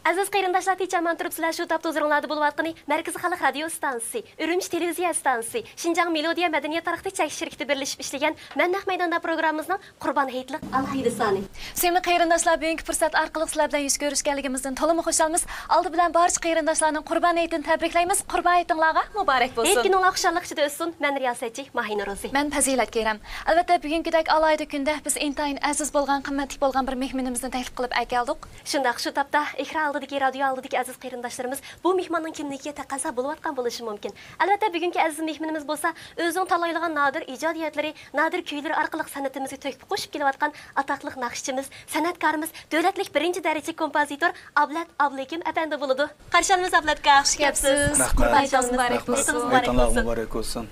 Aziz qarindoshlar, techaman turib sizlar shu topda o'zinglarda bo'lib atqani Markaziy xalq radio stansiyasi, Urumchi televiziya stansiyasi, Xinjiang Melodiya madaniyat tarixi chekish shirkati birlashib ishlagan Mannaq maydonida programmamizning Qurbon hayitliq alohida soni. Sevimli qarindoshlar, bugungi fursat orqali sizlar bilan yuz ko'rishganligimizdan to'liq xursandmiz. Oldi bilan barcha qarindoshlarning Qurbon hayitini tabriklaymiz. Qurbon hayitinglarga muborak bo'lsin. Hayitinglar xushalik ichida o'tsin. Men riyosatchi Mahina Rozi. Men Fazilat Keram. Albatta bugungidek alohida kunda biz intayin aziz bo'lgan, qimmatli bo'lgan bir mehmonimizni taklif qilib keldik. Shundaq shu topda ekran oldidagi radio oldidagi aziz qarindoshlarimiz bu mehmonning kimligiga taqozo bo'layotgan bo'lishi mumkin. Albatta bugungi aziz mehmonimiz bo'lsa, o'zining tanlaydigan nadir ijodiyatlari, nadir kuylari orqali san'atimizga to'kib qo'shib kelayotgan atoqli naqshchimiz, san'atkorimiz, davlatlik birinchi daraja kompozitor Ablat Ablekim apandi bo'ladi. Qarshalimiz Ablatga xush kelibsiz. Qurbayingiz muborak bo'lsin.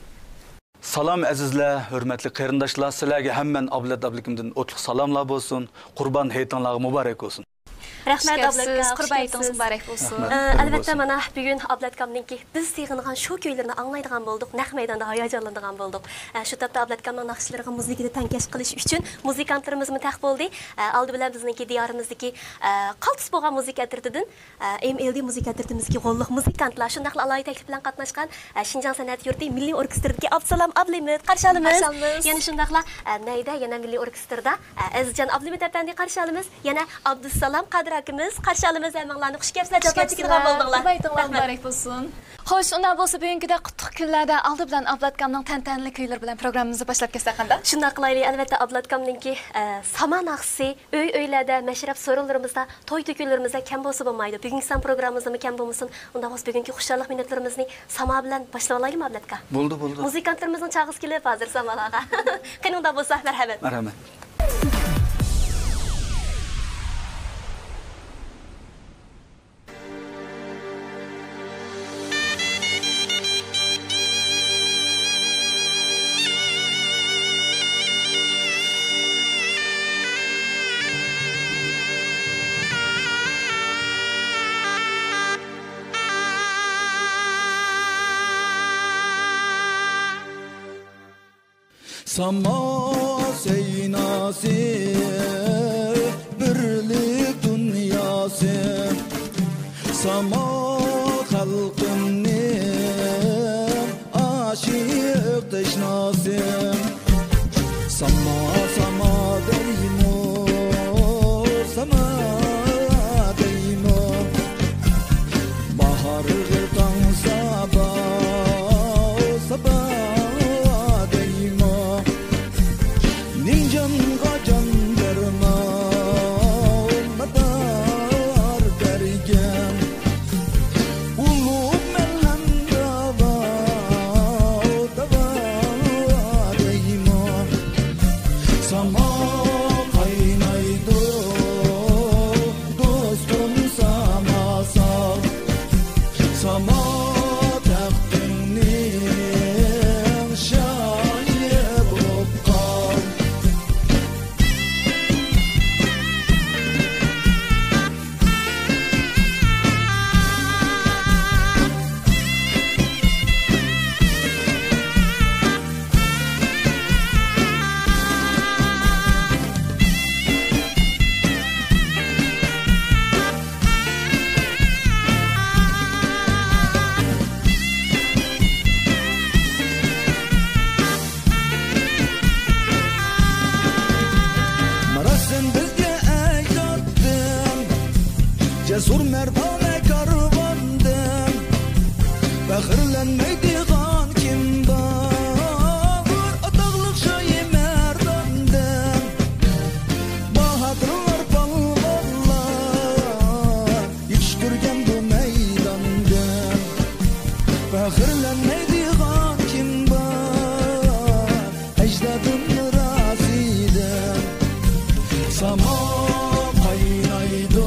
Salam azizlar, hurmatli qarindoshlar, sizlarga hamman Ablat Ablikimdan o'tliq salomlar bo'lsin. Qurbon hayitinglar muborak bo'lsin. Rahmat Ablatga, qurbayingiz muborak bo'lsin. Albatta mana bugun Ablatkamninki biz sig'ingan shu kuylarni anglaydigan bo'ldik, naq maydonda hayajonlanadigan bo'ldik. Shu topda Ablatkamning naqshlariga muzikada tankash qilish uchun muzikantlarimiz mutaq bo'ldi. Oldi bilan bizningki diyorimizdagi qaltis bo'lgan muzika atritidan MLD muzika atritimizga g'olliq muzikantlar shundaqla alohida taklif bilan qatnashgan Xinjiang san'at yurti milliy orkestridagi Absalam Ablimit qarshalimiz. Yana shundaqla Nayda yana milliy orkestrda Azizjon Ablimit apandi qarshalimiz. Yana Abdusalom Qadrakimiz qarshalimiz hammalarni xush kelibsizlar, javob chekadigan bo'ldinglar. Baytinglar muborak bo'lsin. Xo'sh, undan bo'lsa bugungidek qutlug' kunlarda oldi bilan Ablatkamning tantanali kuylar bilan programmamizni boshlab ketsak qanda? Shunday qilaylik. Albatta Ablatkamninki sama naqsi, uylarda, mashrab so'rinlarimizda, to'y to'kinlarimizda kam bo'lsa bo'lmaydi. Bugungi san programmamizda kam bo'lmasin. Undan bo'lsa bugungi xushalik minutlarimizni sama bilan boshlab olaylikmi Ablatka? Bo'ldi. Muzikantlarimizning chag'isi kelib hozir samalarga. Qani undan bo'lsa marhamat. Marhamat. Sama seynası, birlik dünyası, sama halkının aşık teşnası, sama deymo, sama deymo, bahar gırtan sabah, sabah. Cesur merdane karvandım, faxırlanmaydigan kim var, ataqlıq şayı merdandım, bahadırlar balvallar, hiç görgen bu meydandım, faxırlanmaydigan kim var, ecdadım razıydım, sama kaynaydı.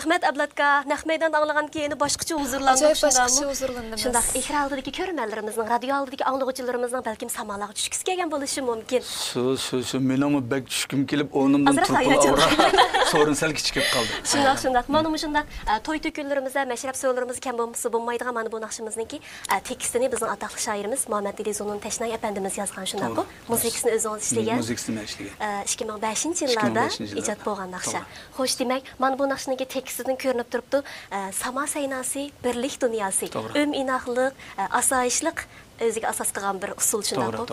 Rahmet ablatka, naq meydan ağlagan keyini başqaça huzurlandım. Acayip başqaça huzurlandım. Şundaq, ekran aldidagi ko'rmanlarimizning, radio aldidagi anglag'uchilarimizning balkim samalaga tushkisi kelgan bo'lishi mumkin. Shu menimi bek tushkim kelib, o'rnimdan turib sorun sal kichikib qoldi. Shundaq. Mana shundaq to'y to'kunlarimizda mashrab so'rlarimiz kam bo'lmasa bo'lmaydigan mana bu naqshimizniki tekstini bizning atoqli shoirimiz Muhammad Dilizonun Tashnay apandimiz yozgan shundaq bu. Muzikasini o'zingiz ishlagan. Muzikasini ishlagan. 2005-yillarda ijod bo'lgan naqsha. Xo'sh, demak, mana bu naqshniki tekstidan ko'rinib turibdi. Sama saynasi, birlik dunyosi, inoqlik, asoyishlik o'ziga asos qilgan bir usul shunday bu.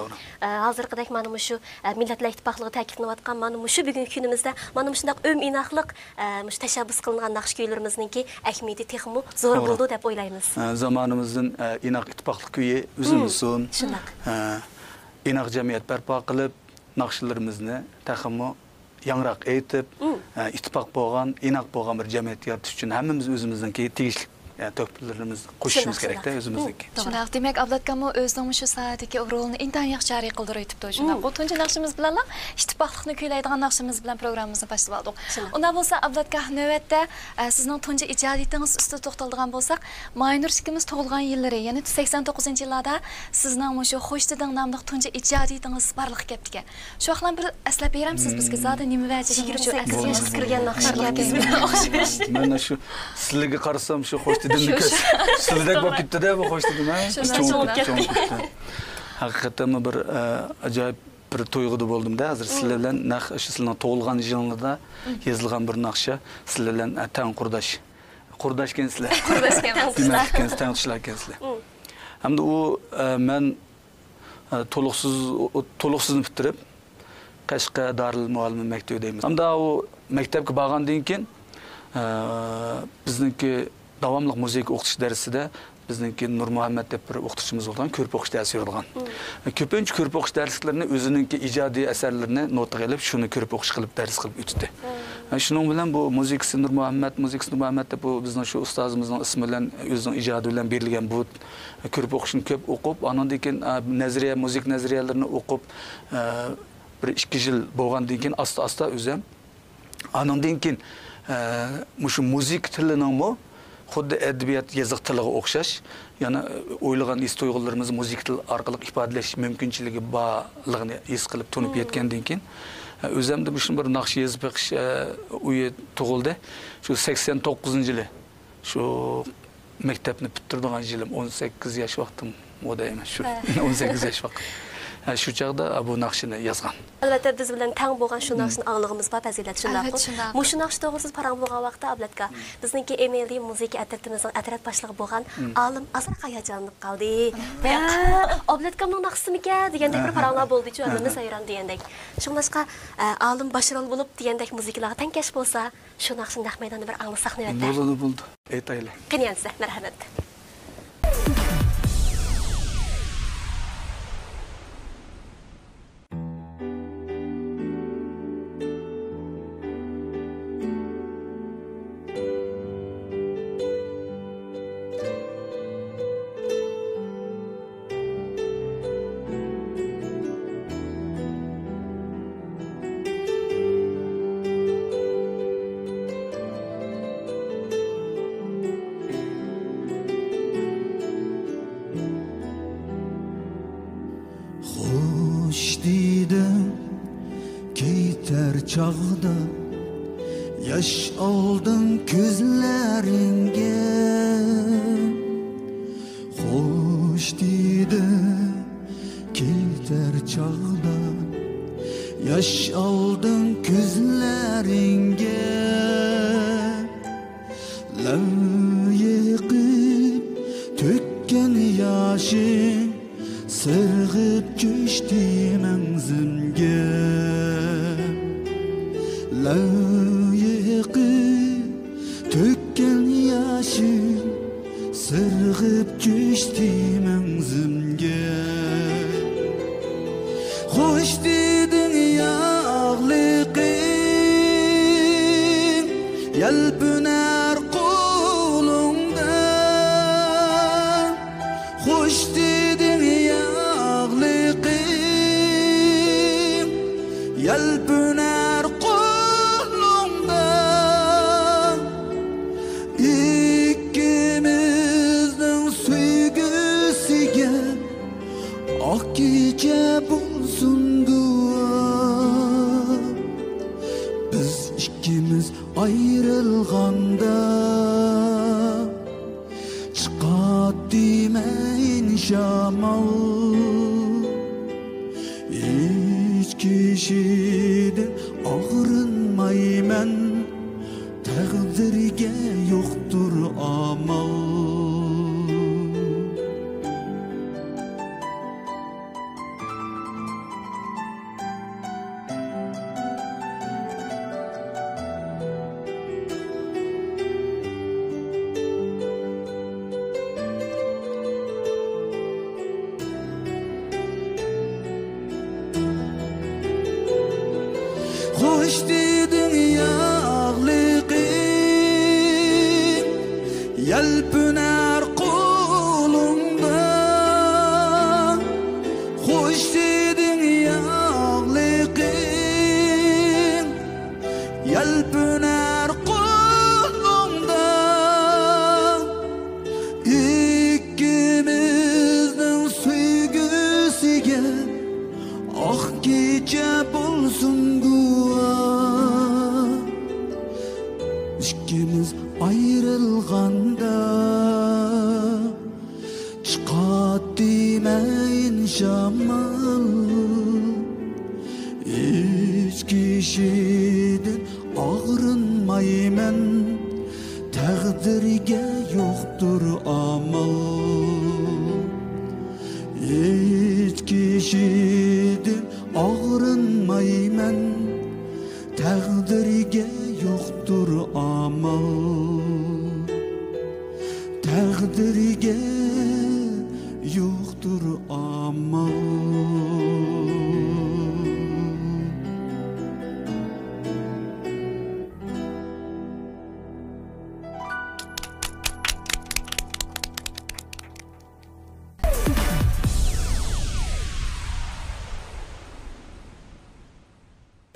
Hozirgidek mana shu millatlar ittifoqligi ta'kidlanayotgan mana shu bugungi kunimizda mana shunday inoqlik tashabbus qilingan naqsh kuylarimizningki ahamiyati texmo zo'r bo'ldi deb o'ylaymiz. Zamonimizning inoq ittifoqlik kuyi o'zimizning shunday. Inoq jamiyat barpo qilib, naqshlarimizni taxmo yangroq aytib, ittifoq bo'lgan, inoq bo'lgan bir jamiyat yaratish uchun hammamiz o'zimizningki tegishli to'plarimizni qo'shishimiz kerak-da o'zimizniki. Shunaq, demak, Ablatkammo o'zining shu soatdagi rolini intayin yaxshi joriy qildirib o'tibdi. Shunaq, bu tunji naqshimiz bilan ittifoqlikni kuylaydigan naqshimiz bilan programmamizni boshlab oldik. Unda bo'lsa, Ablatka, navbatda sizning tunji ijodiyatingiz ustida to'xtaladigan bo'lsak, Maynur ikimiz tug'ilgan yillari, ya'ni 89-yillarda sizning shu Xo'shdiding nomli tunji ijodiyatingiz barliq kelibdi ekan. Shu vaqtdan bir eslab beramsiz bizga zodi nima vajida 28 yoshga kirgan naqshlar biz bilan o'xshash. Mana shu sizlarga qarasam shu Xo'shdidimni ko'z sizlardek bo'lib ketdi-da bu Xo'shdidim, ha? Haqiqatan bir ajoyib bir to'yg'ida bo'ldim-da. Hozir sizlar bilan sizlarning tug'ilgan yillarda yozilgan bir naqsha sizlar bilan tang qurdosh. Qurdashkansizlar. Qurdashkansizlar. Tangishlarkansizlar. Hamda u men to'liqsizni bitirib Qashqa Darul Muallim maktabidaymiz. Hamda u maktabga borgandan keyin bizningki davomli muzika o'qitish darsida bizningki Nur Muhammad deb bir o'qituvchimiz bo'lgan, ko'rpa o'qish darsi yurgan. Ko'pincha ko'rpa o'qish darslarini o'zininki ijodiy asarlarini nota qilib, shuni ko'rpa o'qish qilib dars qilib o'tdi. Shuning bilan bu muzikasi Nur Muhammad deb bu bizning shu ustozimizning ismi bilan o'zining ijodi bilan berilgan bu ko'rpa o'qishni ko'p o'qib, andan keyin muzik nazariyalarini o'qib bir 2 yil bo'lgandan keyin asta o'zim andan keyin shu muzik tilining xuddi adabiyot yoziq tiliga o'xshash, yana o'ylagan his tuyg'ularimizni muzik til orqali ifodalash mumkinchiligi borligini his qilib tunib yetgandan keyin o'zimda bu bir naqsh yozib beqish uyi tug'ildi. Shu 89-yili shu maktabni bitirdigan yilim 18 yosh vaqtim o'dayman shu 18 yosh vaqt. Shu chaqda bu naqshini yozgan. Albatta biz bilan tang bo'lgan shu naqshni anglig'imiz bor, fazilat shundaqmi? Shu naqsh to'g'risida parang bo'lgan vaqtda Ablatka bizningki Emeli muzika atratimizning atrat boshlig'i bo'lgan olim Azra hayajonlanib qoldi. Va Ablatkamning naqshimiga degandek bir paranglar bo'ldi-chu, adamni sayran degandek. Shuningdek olim bashrol bo'lib degandek muzikalarga tankash bo'lsa, shu naqshni naq maydonda bir anglasak navbatda. Bo'ldi. Aytaylik. Qilyansiz, marhamat. Çağda yaş aldın gözlerine, hoş dedi keter çağda yaş aldın gözlerine, layıkıp tökken yaşın sırgıp düştü menzimge. Layıkı tökken yaşım sırgıp düştü menzimge. Hoş dedin yağlıkın yelpüner kolumdan. Hoş dedin yağlıkın yelpüner gece bulsun dua. Biz ikimiz ayrılganda çıkat demeyin şamal. Hiç kişiden ağrınmayman, takdirge yoktur amal. Hoş dedin yağlıqim, yelpüner kolumda. Hoş dedin yağlıqim, yelpüner kolumda. İkimizдің süygüsüge ah gece bulsun gua. İkimiz ayrılganda çıkat demeyin şamal. Hiç kişiden ağrınmayman, takdirge yoktur amal. Hiç kişiden ağrınmayman, takdirge yoktur amal. Takdirge yoktur amal.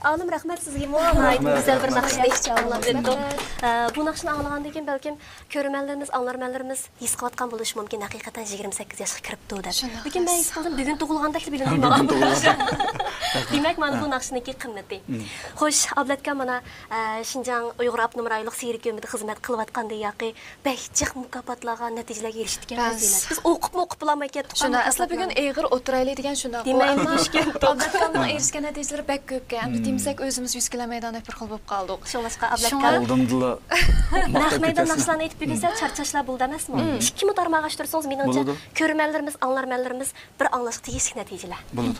Alım rahmet sizge muayene güzel bir nakşida anlap etdik. Bu nakşını anlagandan keyin balkim körmenlerimiz, anlarmanlarımız his qilayotgan bo'lishi mumkin. Haqiqatan 28 yoshga kiribdi deb. Lekin men his qildim bugun tug'ilgandek bilinmayman. Demak, mana bu nakşiniki qimmati. Xo'sh, Ablatka mana Şinjan Uyg'ur Abnum rayonluq Serik Ömidi xizmat qilayotganda yoki behjiq mukofotlarga natijalarga erishdik emas. Biz o'qib bulamay ketdik. Shunda asli bugun Eyg'ir o'tiraylik degan shunda. Ablatkaning erishgan natijalari bak ko'pga. Demak, o'zimiz 100 km maydonda bir xil bo'lib qoldik. Shunga Ablatka Oldimdila. Naq maydon naqshlarni aytib bergansa charchashlar bo'ldi emasmi? 2 mudor ma'g'ashtirsangiz menimcha ko'rmanlarimiz, anglarmanlarimiz bir anglashga tegishli natijalar. Bo'ladi.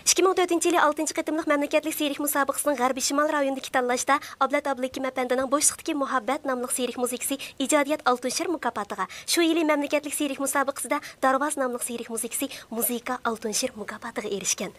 2004 yılı 6. qatımlıq məmləkətlik seyrek müsabiqəsinin Qərbi Şimal rayonundakı tanlashda Ablat Ablakim əpəndining Boşluqdakı Muhabbət namlıq seyrek musiqisi İcadiyat Altın Şir mukofotiga, shu yili məmləkətlik seyrek müsabiqəsində Darvaz namlıq seyrek musiqisi Muzika Altın Şir mukofotiga erishgan.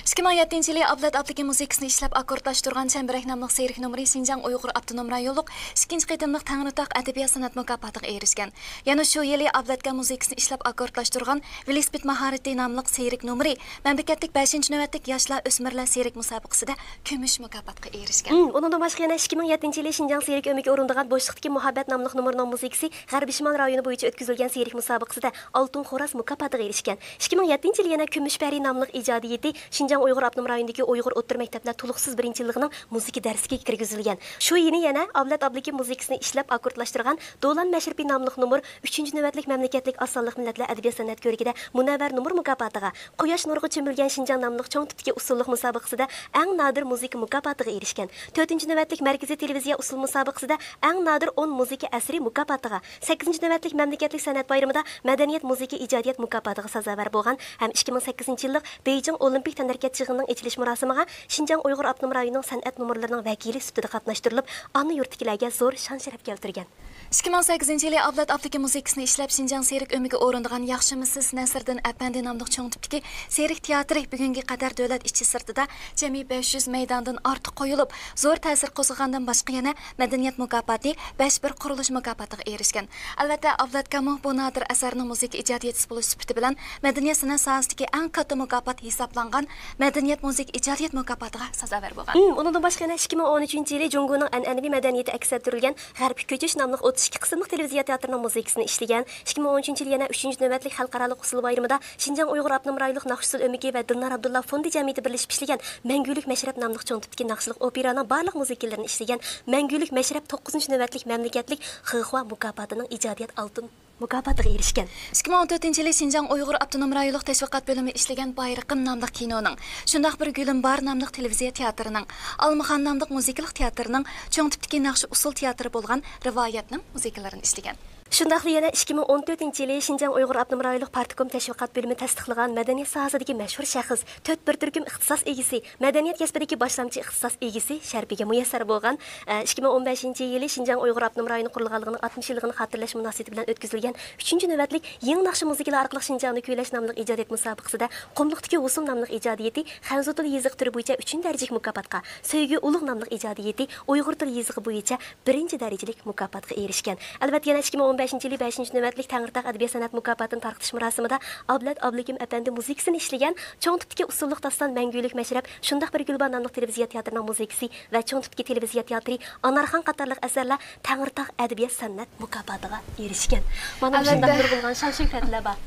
2007 yılı Ablat Ablakim musiqisini ishlab akkordlashtirgan Çemberek namlıq seyrek numri Şinjan Uyg'ur Abdunum rayonluq 2. qatımlıq Tangritaq adabiyat san'at mukofotiga erishgan. Yana shu yili Ablatka musiqisini ishlab akkordlashtirgan Velosiped maharati namlıq seyrek numri məmləkətlik 5. növbətlik yoshlar o'smirlar seyrek musobaqasida kumush mukofotga erishgan. Undan boshqa yana 2007 yili Şinjan seyrek ömüge o'rindigan Boşluqdagi Muhabbət namlıq numurning musiqisi G'arbiy Shimol rayoni bo'yicha o'tkazilgan seyrek musobaqasida Oltin Xo'roz mukofotiga erishgan. 2007 yili yana Kumushbari namlıq ijodiyati Şinjan Uyg'ur Abnum rayonidagi Uyg'ur o'rta maktablar to'liqsiz birinchiligining musiqa darsiga kirgizilgan. Shu yili yana Ablat Ablakim musiqisini ishlab akkordlashtirgan Do'lan Mashripi namlıq numur 3. navbatlik mamlakatlik osonlik millatlar adabiyot san'at ko'rigida Munavvar numur mukofotiga, Quyosh nuriga cho'milgan Şinjan namlıq cho'ng tipdagi usullik musobaqasida eng nodir musiqa mukofotiga erishgan. 4. navbatlik markaziy televiziya usul musobaqasida eng nodir 10 musiqa asri mukofotiga, 8. navbatlik mamlakatlik san'at bayramida madaniyat musiqa ijodiyat mukofotiga sazovor bo'lgan ham 2008 yillik Beijing Olimpik tanarkat yig'inining ochilish murosimiga Şinjan Uyg'ur Abnum rayonining san'at numurlarining vakili sifatida qatnashtirilib, ana yurtdagilarga zo'r shon-sharaf keltirgan. 2008 yılı Ablat Ablakim musiqisini ishlab Şinjan seyrek ömüge o'rindigan Yaxshimisiz Nasriddin Apandi namlıq cho'ng tipdagi seyrek teatri bugungi qadar davlat ichi sirtida jami 500 maydondan ortiq qo'yilib, zo'r ta'sir qo'zg'agandan boshqa yana madaniyat mukofoti, 5 qurilish mukofotiga erishgan. Albatta, Ablatkamo bu nodir asarning musiqa ijodiyati bo'lish sifati bilan madaniyat san'at sohasidagi eng katta mukofot hisoblangan madaniyat musiqa ijodiyat mukofotiga sazovor bo'lgan. Undan boshqa yana 2013 yili Jungoning an'anaviy madaniyati aks ettirilgan G'arbiy ko'chish nomli 32 qismlik televiziya teatrining muzikasini ishlagan. 2013 yil yana 3-chi navbatlik xalqaro usul bayramida Şinjan Uyg'ur Abnum rayonluq Naqshsul Ömiki va Dilnar Abdulla fondi jamiyati birlashib ishlagan Mangulik Mashrab nomli cho'ng tipdagi naqshliq operaning barliq muzikalarini ishlagan Mangulik Mashrab 9-chi navbatlik mamlakatlik Xixua mukofotining ijodiyat oltin mukofotiga erishgan. 2014 yili Şinjan Uyg'ur Abnum rayonluq tashviqot bo'limi ishlagan Bayriqim nomli kinoning, shundaq bir Gulim bar nomli televiziya teatrining, Almaxon nomli muzikalik teatrining cho'ng tipdagi naqsh usul teatri bo'lgan rivoyatning muzikalarini ishlagan. Shundaqla yana 2014 yili Şinjan Uyg'ur Abnum rayonluq partikom tashviqot bo'limi tasdiqlagan madaniyat sohasidagi mashhur shaxs, 4 bir turkum ixtisos egisi, madaniyat kasbidagi boshlamchi ixtisos egisi sharbiga muyassar bo'lgan 2015 yili Şinjan Uyg'ur Abnum rayoni qurilganligining 60 yilligini xotirlash munosabati bilan o'tkazilgan 3-navbatlik yangi naqsh muzikalar orqali Şinjanni kuylash nomli ijodiyat musobaqasida Qumliqdagi Usum nomli ijodiyati Xanzotil yezig'i turi bo'yicha 3-darajalik mukofotga, So'ygi ulug' nomli ijodiyati Uyg'ur tili yezig'i bo'yicha 1-darajalik mukofotga erishgan. Albatta yana 2015 yili 5-navbatlik Tangirtaq adabiyot san'at mukofotini tarqatish marosimida Ablat Ablikim apandi muzikasini ishlagan cho'ng tipdagi usulliq daston Mangulik Mashrab, shundaq bir Gulban nomli televiziya teatrining muzikasi va cho'ng tipdagi televiziya teatri Anarxon qatorliq asarlar Tangirtaq adabiyot san'at mukofotiga erishgan. Mana shunday bir bo'lgan shon-shuhratlar bor.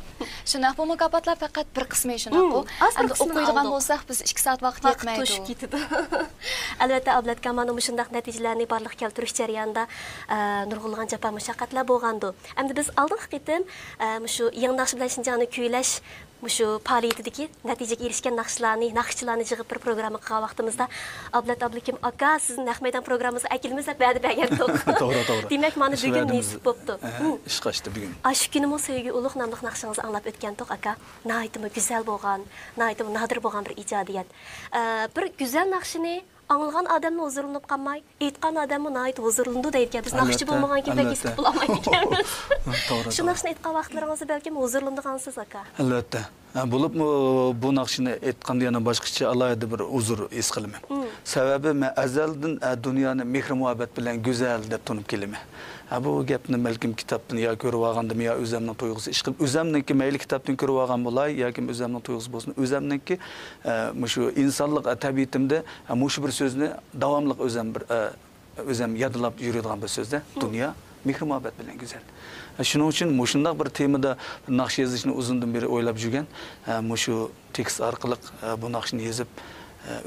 Shunaq bu mukofotlar faqat bir qismi shunaqa. Endi o'qiydigan bo'lsak biz 2 soat vaqt yetmaydi. To'shib ketadi. Albatta Ablat Kamanning shundaq natijalarni barliq keltirish jarayonida nurg'ulg'an jafo mushaqqatlar bo'lgandi. Endi biz oldingi qitim shu yangi naqsh bilan Şinjanni kuylash shu faoliyatidagi natijaga erishgan naqshlarni yig'ib bir programma qilgan vaqtimizda Ablat Ablikim aka sizning naqmaydan programmangizni akilimiz deb va'da bergandik. To'g'ri. Demak, mana bugun nasib bo'pti. Ish qilishdi bugun. Shu kunimi So'ygi ulug' nomli naqshingizni anglab o'tgandik aka. Nihoyatda go'zal bo'lgan, nihoyatda nadir bo'lgan bir ijodiyat. Bir go'zal naqshini anlagan odamni huzurlanib qolmay, aytgan odamni nihoyat huzurlandi deydi. Biz naqshchi bo'lmagan kim belki isib bo'lmaydi ekanmiz. Shu naqshni aytgan vaqtlaringizda balki huzurlangansiz aka. Albatta. Bo'lib bu naqshni aytganda yana boshqacha alohida bir huzur his qilaman. Sababi men azaldan dunyoni mehr-muhabbat bilan go'zal deb tunib kelaman. Bu gapni balkim kitobdan yo ko'rib olgandim yo o'zimning to'yg'isi ish qilib o'zimniki mayli kitobdan ko'rib olgan bo'lay yoki o'zimning to'yg'isi bo'lsin, o'zimniki shu insonlik tabiatimda shu bir so'zni davomli o'zim yodlab yuradigan bir so'zda dunyo mehr-muhabbat bilan go'zal. Shuning uchun shunday bir temada naqsh yozishni uzundan beri o'ylab yurgan, shu tekst orqali bu naqshni yozib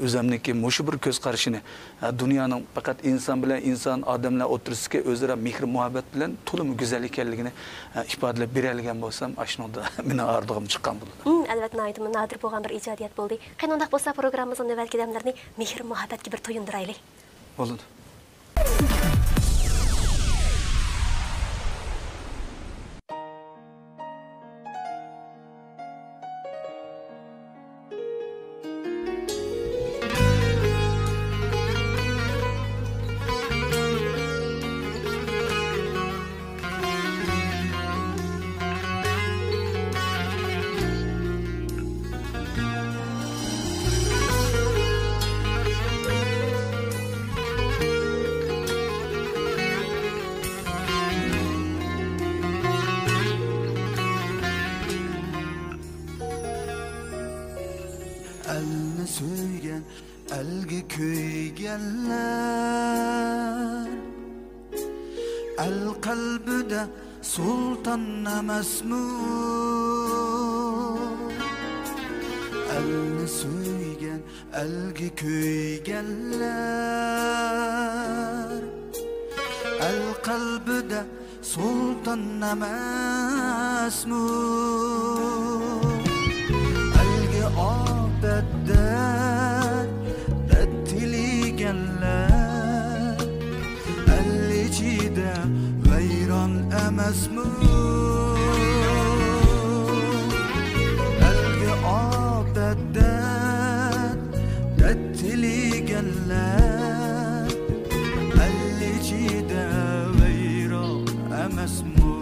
o'zimniki shu bir ko'z qarashini dunyoning faqat inson bilan inson odamlar o'tirishga o'zaro mehr-muhabbat bilan to'liq go'zal ekanligini ifodalab bera olgan bo'lsam, shunda meni ardig'im chiqqan bo'ladi. Albatta, nadir bo'lgan bir ijodiyat bo'ldi. Qanday bo'lsa programmamizning navbatgi damlarini mehr-muhabbatga bir to'yindiraylik. Bo'ladi. Elni söygen, elgi köygenler El kalbide sultan emasmu Elni söygen, elgi köygenler El kalbide sultan emasmu Elgi bedden bettiligenler ellicide veyran emesmu elgi abedden bettiligenler ellicide veyran emesmu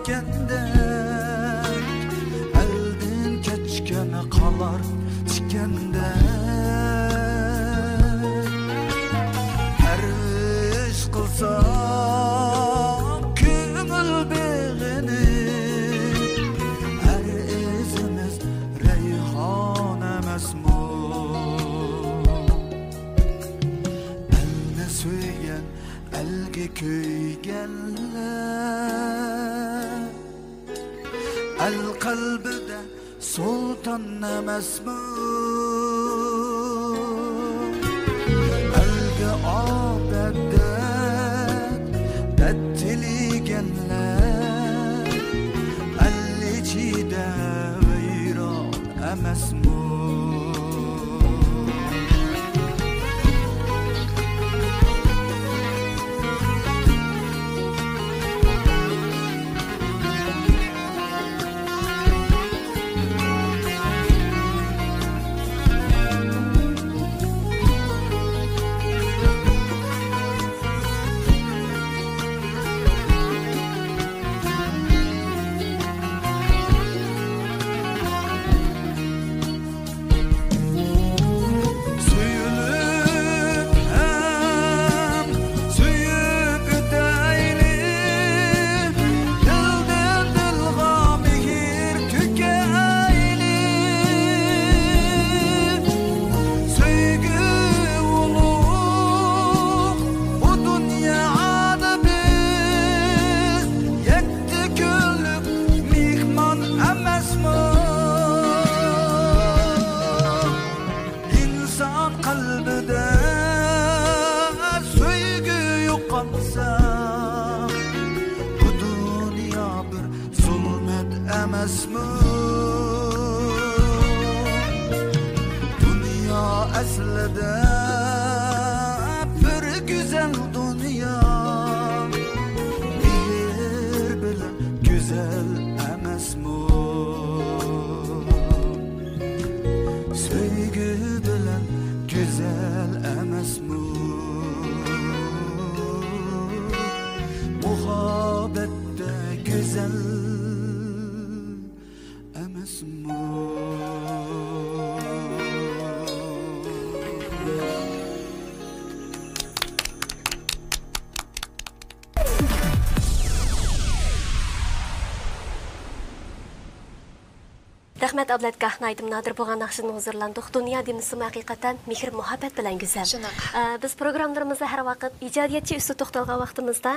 tikendek elden keçkeni kalar tikendek her iş kılsam köngül beğeni her izimiz reyhan emesmi elne söygen elge köygenler el kalbide sultan emesmi elge abedet dettiligenler ellicide veyran emesmi Rahmat Ablatka, Naydim Nadir bo'lgan naqshini huzurlandik. Dunyo demisi haqiqatan mehr muhabbat bilan go'zal. Biz programmalarımızda har vaqt ijodiyatchi usti to'xtalgan vaqtimizda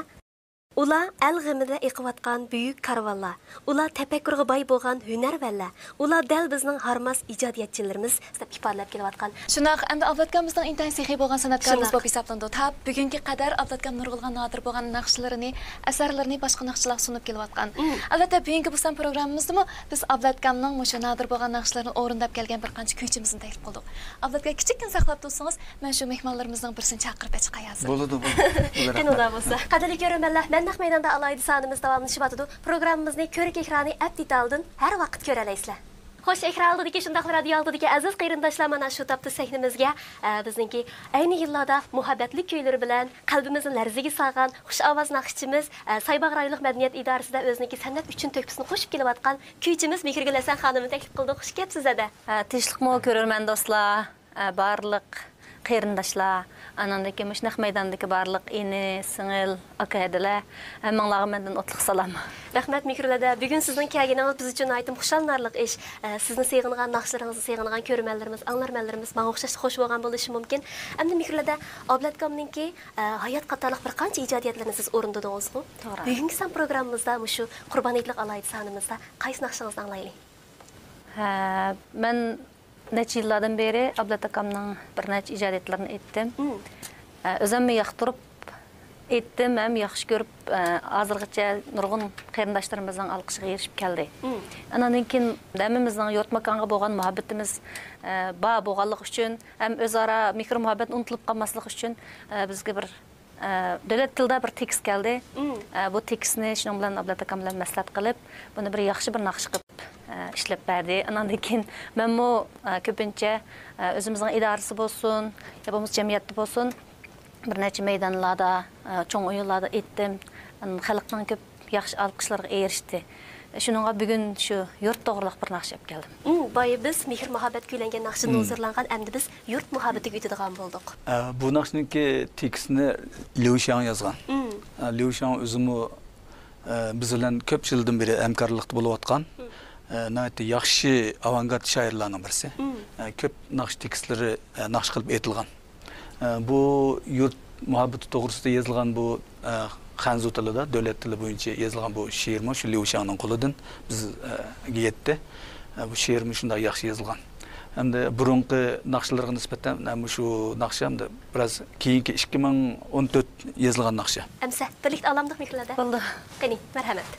ular el g'imida eqiyotgan buyuk karvonlar, ular tafakkurga boy bo'lgan hunarvanlar, ular dal bizning harmas ijodiyatchilarimiz deb ifodalab kelayotgan. Shunaqa, endi Ablatkamizning intayin sehiy bo'lgan san'atkorimiz bo'lib hisoblandi. Tab bugungi qadar Ablatkam nurg'ilgan Nodir bo'lgan naqshlarini, asarlarini boshqa naqshlar sunib kelayotgan. Albatta, bugungi bu programmamizdami biz Ablatkamning o'sha Nodir bo'lgan naqshlarini o'rindab kelgan bir qancha kuychimizni taklif qildik. Ablatka kichikkin saqlab tursangiz, men shu mehmonlarimizning birisini chaqirib chiqayazdim. Bo'ladi. Qanday bo'lsa. Qadrli ko'rmanlar, Naq maydonda alayda sonimiz davomlashib programmamizni ko'rik ekrani appditaldan har vaqt ko'ra olasizlar. Xo'sh, ekran oldidagi shundoq radio oldidagi aziz qarindoshlar, mana shu topda sahnimizga bizningki ayni yillarda muhabbatli kuylar bilan qalbimizni larziga solgan xush ovoz naqshchimiz Saybaq rayonlik madaniyat idorasida o'ziniki san'at uchun to'kpisini qo'shib kelayotgan kuychimiz Mehrgul Hasan xonimni taklif qildik. Xush kelibsiz-da. Tinchlikmi ko'rarman do'stlar, barliq qarindoshlar, anandagi Naq maydondagi barliq ini, singil, akadilar, hammanglarga mendan o'tliq salom. Rahmat Mehrgulada, bugun sizning kelganingiz biz uchun aytim xushallarlik ish. Sizni sevg'ingan naqshlaringizni sevg'ingan ko'rmanlarimiz, anglarmanlarimiz menga o'xshash xush bo'lgan bo'lishi mumkin. Endi Mehrgulada Ablatkamninki hayot qatorliq bir qancha ijodiyatlarni siz o'rindadingiz-ku. Bugungi san programmamizda shu qurboniylik alayda sonimizda qaysi naqshingizni anglaylik? Men necha yillardan beri Ablatkamning bir necha ijodiyatlarini etdim. O'zimni yoqtirib etdim, ham yaxshi ko'rib, hozirgacha nurg'un qarindoshlarimizning olqishiga erishib keldi. Andan keyin hammamizning yurt makonga bo'lgan muhabbatimiz ba bo'lganligi uchun, ham o'zaro mehr muhabbat unutilib qolmasligi uchun bizga bir davlat tilida bir tekst keldi. Bu tekstni shuning bilan Ablatakam bilan maslahat qilib, buni bir yaxshi bir naqsh qilib ishlab berdi. Andan keyin menmo ko'pincha o'zimizning idorasi bo'lsin, yo bo'lmasa jamiyatda bo'lsin, bir necha maydonlarda, cho'ng o'yinlarda etdim. Xalqning ko'p yaxshi alqishlarga erishdi. Shuningga bugun shu yurt to'g'riliq bir naqsh olib keldim. Boya biz mehr muhabbat kuylangan naqshni hozirlangan, endi biz yurt muhabbatiga o'tadigan bo'ldik. Bu naqshniki tekstini Liu Xiang yozgan. Liu Xiang o'zimi biz bilan ko'p yildan beri hamkorlikda bo'layotgan. Naytı yaxshi avangard shoirlarning birisi. Ko'p naqsh tekstlari naqsh qilib aytilgan. Bu yurt muhabbati to'g'risida yozilgan bu Xanzu tilida, davlat tili bo'yicha yozilgan bu she'rmi shu Liu Xiangning qo'lidan bizga yetdi. Bu she'rmi shunday yaxshi yozilgan. Hamda burunqi naqshlarga nisbatan shu naqsha hamda biroz keyingi 2014 yozilgan naqsha. Amsa birlikda alamdiq mikrlarda. Bo'ldi. Qani, marhamat.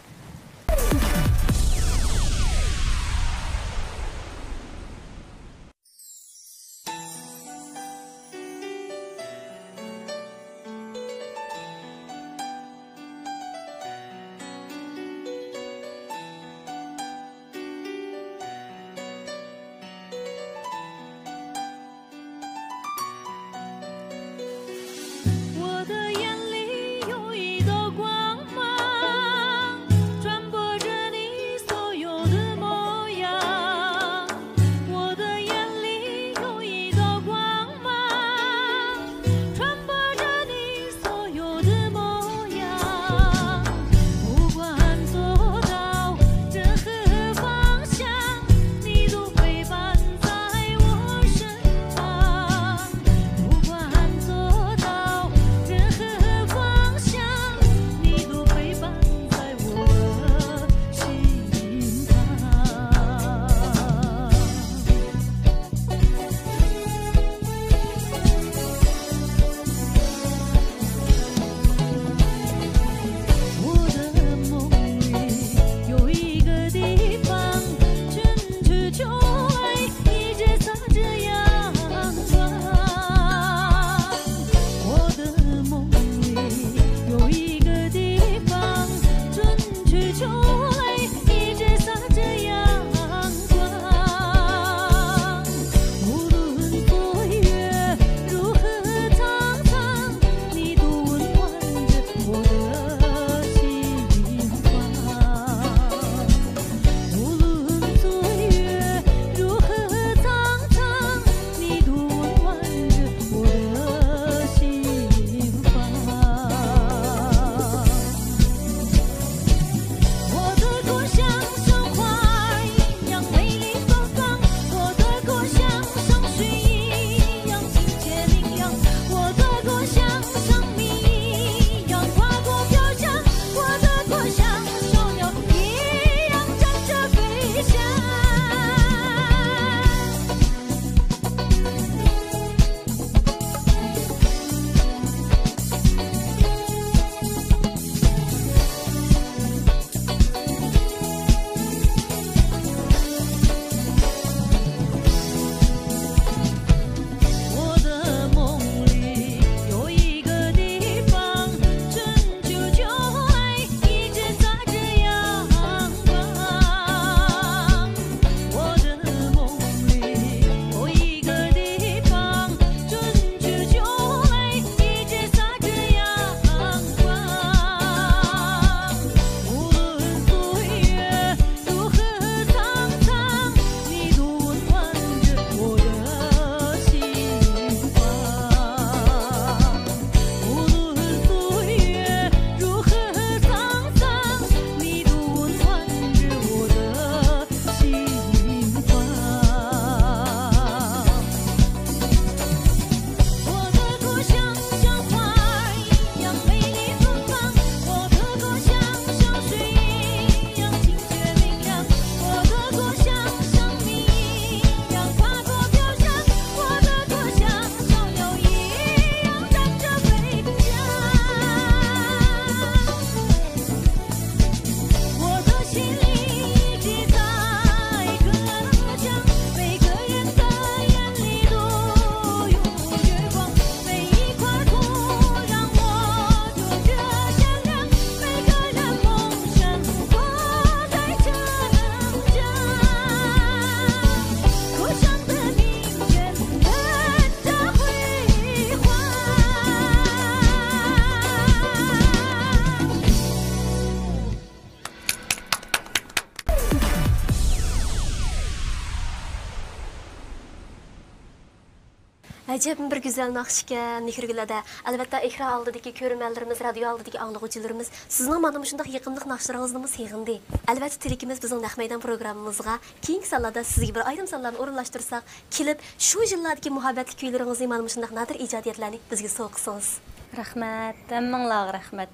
Acaba bir güzel nakşiken, Nihirgül'de. Elbette ekran aldıdaki körümellerimiz, radyo aldıdaki anlıqçılarımız sizin amanım şundaq yaqınlıq nakşılarınızı sevindi. Elbette tilekimiz bizim Nahmeydan programımızga keyingi sallarda sizge bir ayrım sallarını orunlaştırsak, kelip şu yıllardaki muhabbetli kuylarınızı imanım şundaq nadir icadiyetlerini bizge soğuqsınız. Rahmat, hammalarga rahmat.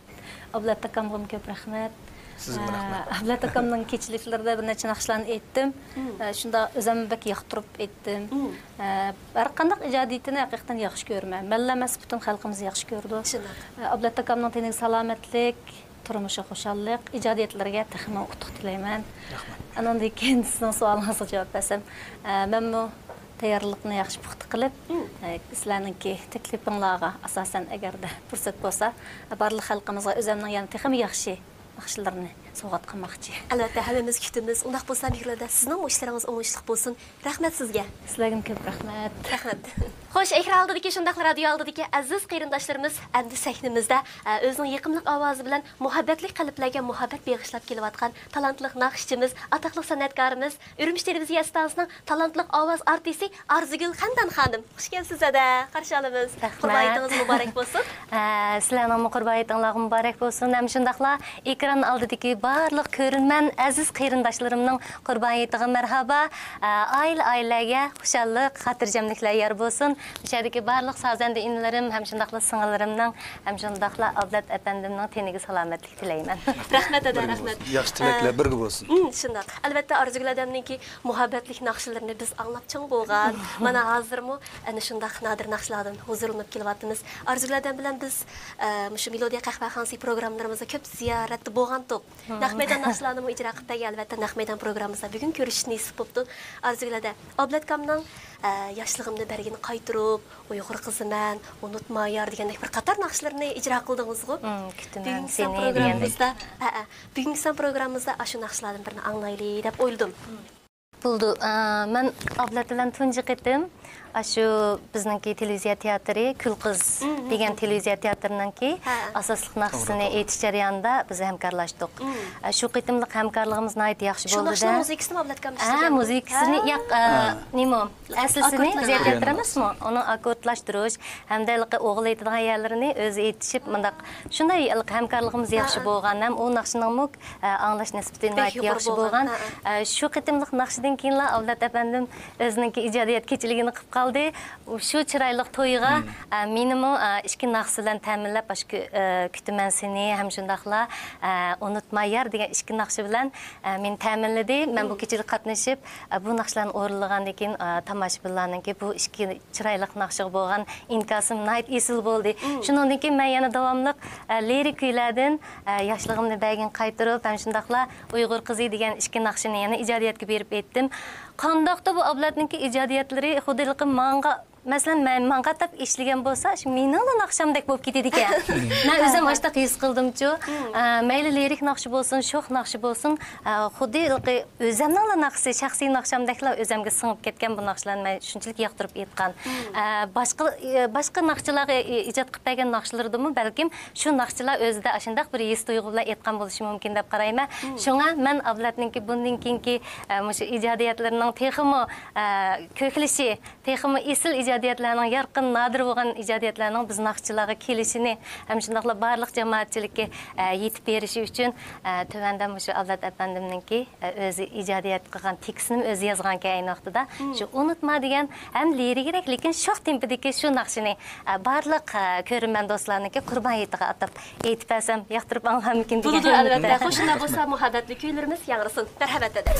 Ablat akamga ko'p rahmat. Sizga rahmat. Ablat akamning kechiliklarida bir necha naqshlarni aytdim. Shunda o'zim bak yoqtirib aytdim. Har qanday ijodiyatini haqiqatan yaxshi ko'raman. Malla emas, butun xalqimiz yaxshi ko'rdi. Ablat akamning teniga salomatlik, turmushi xushallik, ijodiyatlarga texmo utuq tilayman. Rahmat. Andan keyin sizning savolingizga javob bersam, men bu tayyorlikni yaxshi puxta qilib, sizlarningki taklifingizga asosan agarda fursat bo'lsa, barliq xalqimizga o'zimning yana texmo yaxshilarni sovg'at qilmoqchi. Albatta, hammamiz kutamiz. Undaq bo'lsa, mehlarda sizning ishlaringiz o'ngishli bo'lsin. Rahmat sizga. Sizlarga ko'p rahmat. Rahmat. Xo'sh, ekran oldidagi shundaq radio oldidagi aziz qarindoshlarimiz endi sahnimizda o'zining yiqimliq ovozi bilan muhabbatli qalblarga muhabbat beg'ishlab kelayotgan talantli naqshchimiz, atoqli san'atkorimiz, Urumchi televiziya stansiyasining talantli ovoz artisti Arzugul Xandan xonim. Xush kelibsiz-da. Qarshi olamiz. Qurbayitingiz muborak bo'lsin. Sizlarning qurbayitinglar muborak bo'lsin. Ham shundaqla ekran oldidagi barliq ko'rinman aziz qarindoshlarimning qurboniyatiga marhaba. Ailaga xushallik, xotirjamliklar yor bo'lsin. O'shadagi barliq sozanda inlarim, ham shundaqla singillarimning, ham shundaqla Ablat apandimning teniga salomatlik tilayman. Rahmat ada, rahmat. Yaxshi tilaklar birga bo'lsin. Shundaq. Albatta Arzugul adamningki muhabbatlik naqshlarini biz anglab chang bo'lgan. Mana hozirmi ana shundaq nadir naqshlardan huzurlanib kelyapmiz. Arzugul adam bilan biz shu Melodiya qahvaxonasi programmalarimizda ko'p ziyoratda bo'lgan to'q. Nahmeydan naqshlarni ijro qilib bergan albatta Nahmeydan programmamizda bugun ko'rish nasib bo'ldi. Arzugul ada Ablatkamning yoshligimni bergini qaytirib, Uyg'ur qiziman, unutma yar degandek bir qator naqshlarni ijro qildingiz-ku. Kutaman seni degandek. Bugungi programmamizda shu naqshlardan birini anglaylik deb o'yladim. Bo'ldi. Men Ablat bilan tunji qitim shu bizningki televiziya teatri Kulqiz degan televiziya teatrininki asosli naqshini aytish jarayonida biz hamkorlashdik. Shu qitimlik hamkorligimiz nihoyat yaxshi bo'ldi-da. Shu muzikasini Ablatga ishlatgan. Muzikasini nima? Aslisini biz aytramizmi? Uni akkordlashtirish hamda o'g'il aytadigan yerlarini o'zi aytishib, mundaq shunday hamkorligimiz yaxshi bo'lgan, ham u naqshning anglash nisbati nihoyat yaxshi bo'lgan. Shu qitimlik naqshdan keyin Ablat apandim o'zining ijodiyat kechiligini qilib qoldi. Şu çıraylık toyuğa minimum işki naqsı bilan ta'minlab kutaman seni ham shundaqla unutma yar degan ishki naqshi bilan men ta'minladi. Men bu kechada qatnashib bu naqshlarni o'rinlagandan keyin tomoshabinlarningki bu ishki chirayliq naqshi bo'lgan inkasim nihoyat esil bo'ldi. Shundan keyin men yana davomli lirik kuylardan yoshligimni bagin qaytirib ham shundaqla Uyg'ur qizi degan ishki naqshini yana ijodiyatga berib etdim. Qandoqda bu Ablatningki ijodiyatlari xuddilik manga masalan men qatab ishlagan bo'lsa, shu mening naqshamdek bo'lib ketadi ekan. Men o'zim ashta his qildim-chu. Mayli lirik naqshi bo'lsin, sho'x naqshi bo'lsin, xuddi o'zimning naqshi, shaxsiy naqshamdeklar o'zimga singib ketgan bu naqshlarni men shunchalik yoqtirib aytgan. Boshqa naqshchilarga ijod qilib bergan naqshlardimi balkim shu naqshchilar o'zida ashundaq bir his tuyg'u bilan aytgan bo'lishi mumkin deb qarayman. Shunga men Ablatningki bundan keyingi shu ijodiyatlarining texmo ko'klishi, texmo esil ijodiyatlarning yarqin nadir bo'lgan ijodiyatlarning biz naqshchilarga kelishini ham shundaqla barliq jamoatchilikka yetib berishi uchun tuvanda shu Ablat apandimningki o'zi ijodiyat qilgan tekstini o'zi yozganga ayni vaqtida shu unutma degan ham lirikrak lekin sho'x tempidagi shu naqshini barliq ko'rman do'stlarniki qurbon yetiga atab aytib bersam yoqtirib anglammikin degan. Bo'ldi albatta. Xo'shina bo'lsa muhabbatli kuylarimiz yangrasin. Marhamat edi.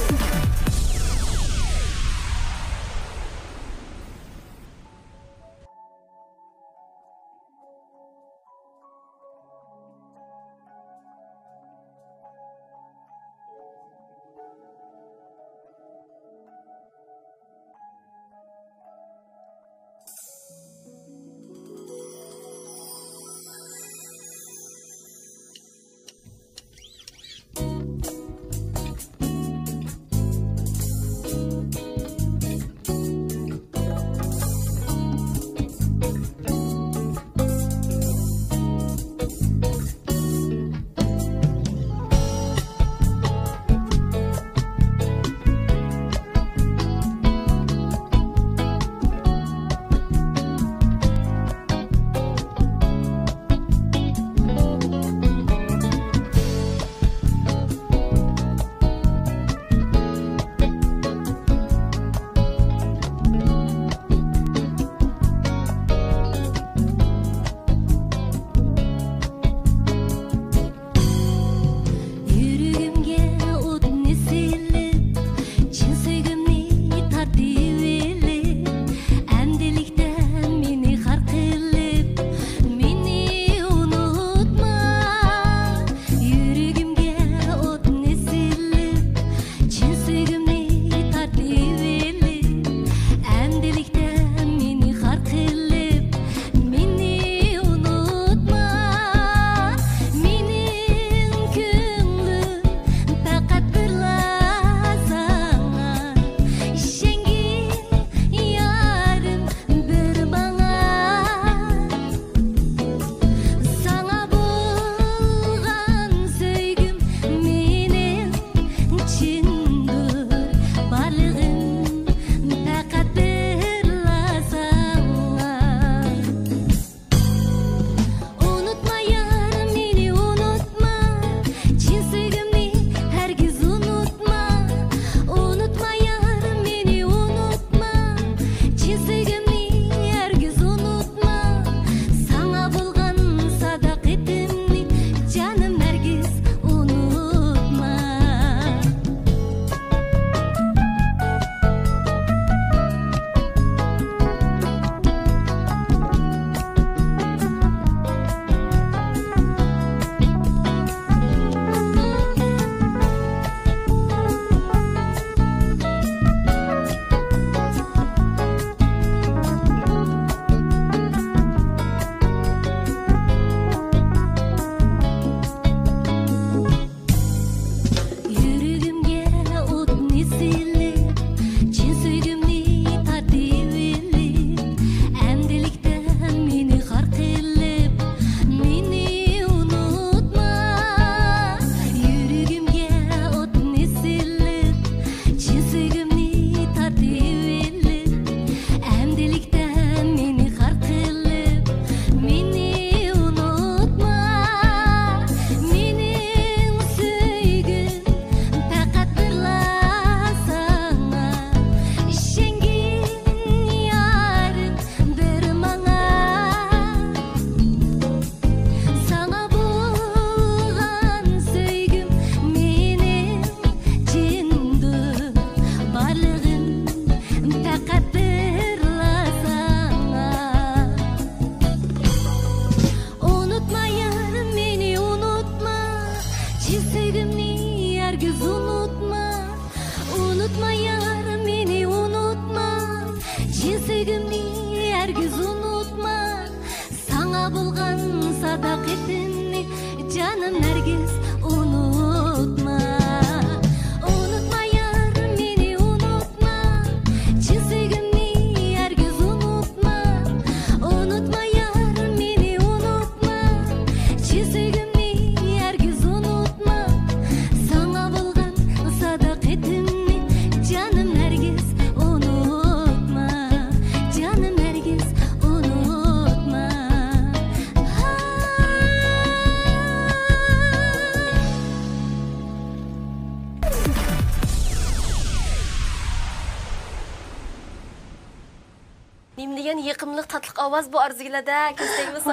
Mimligan yıqımlıq tatlıq avaz bu arzularda köstəyimiz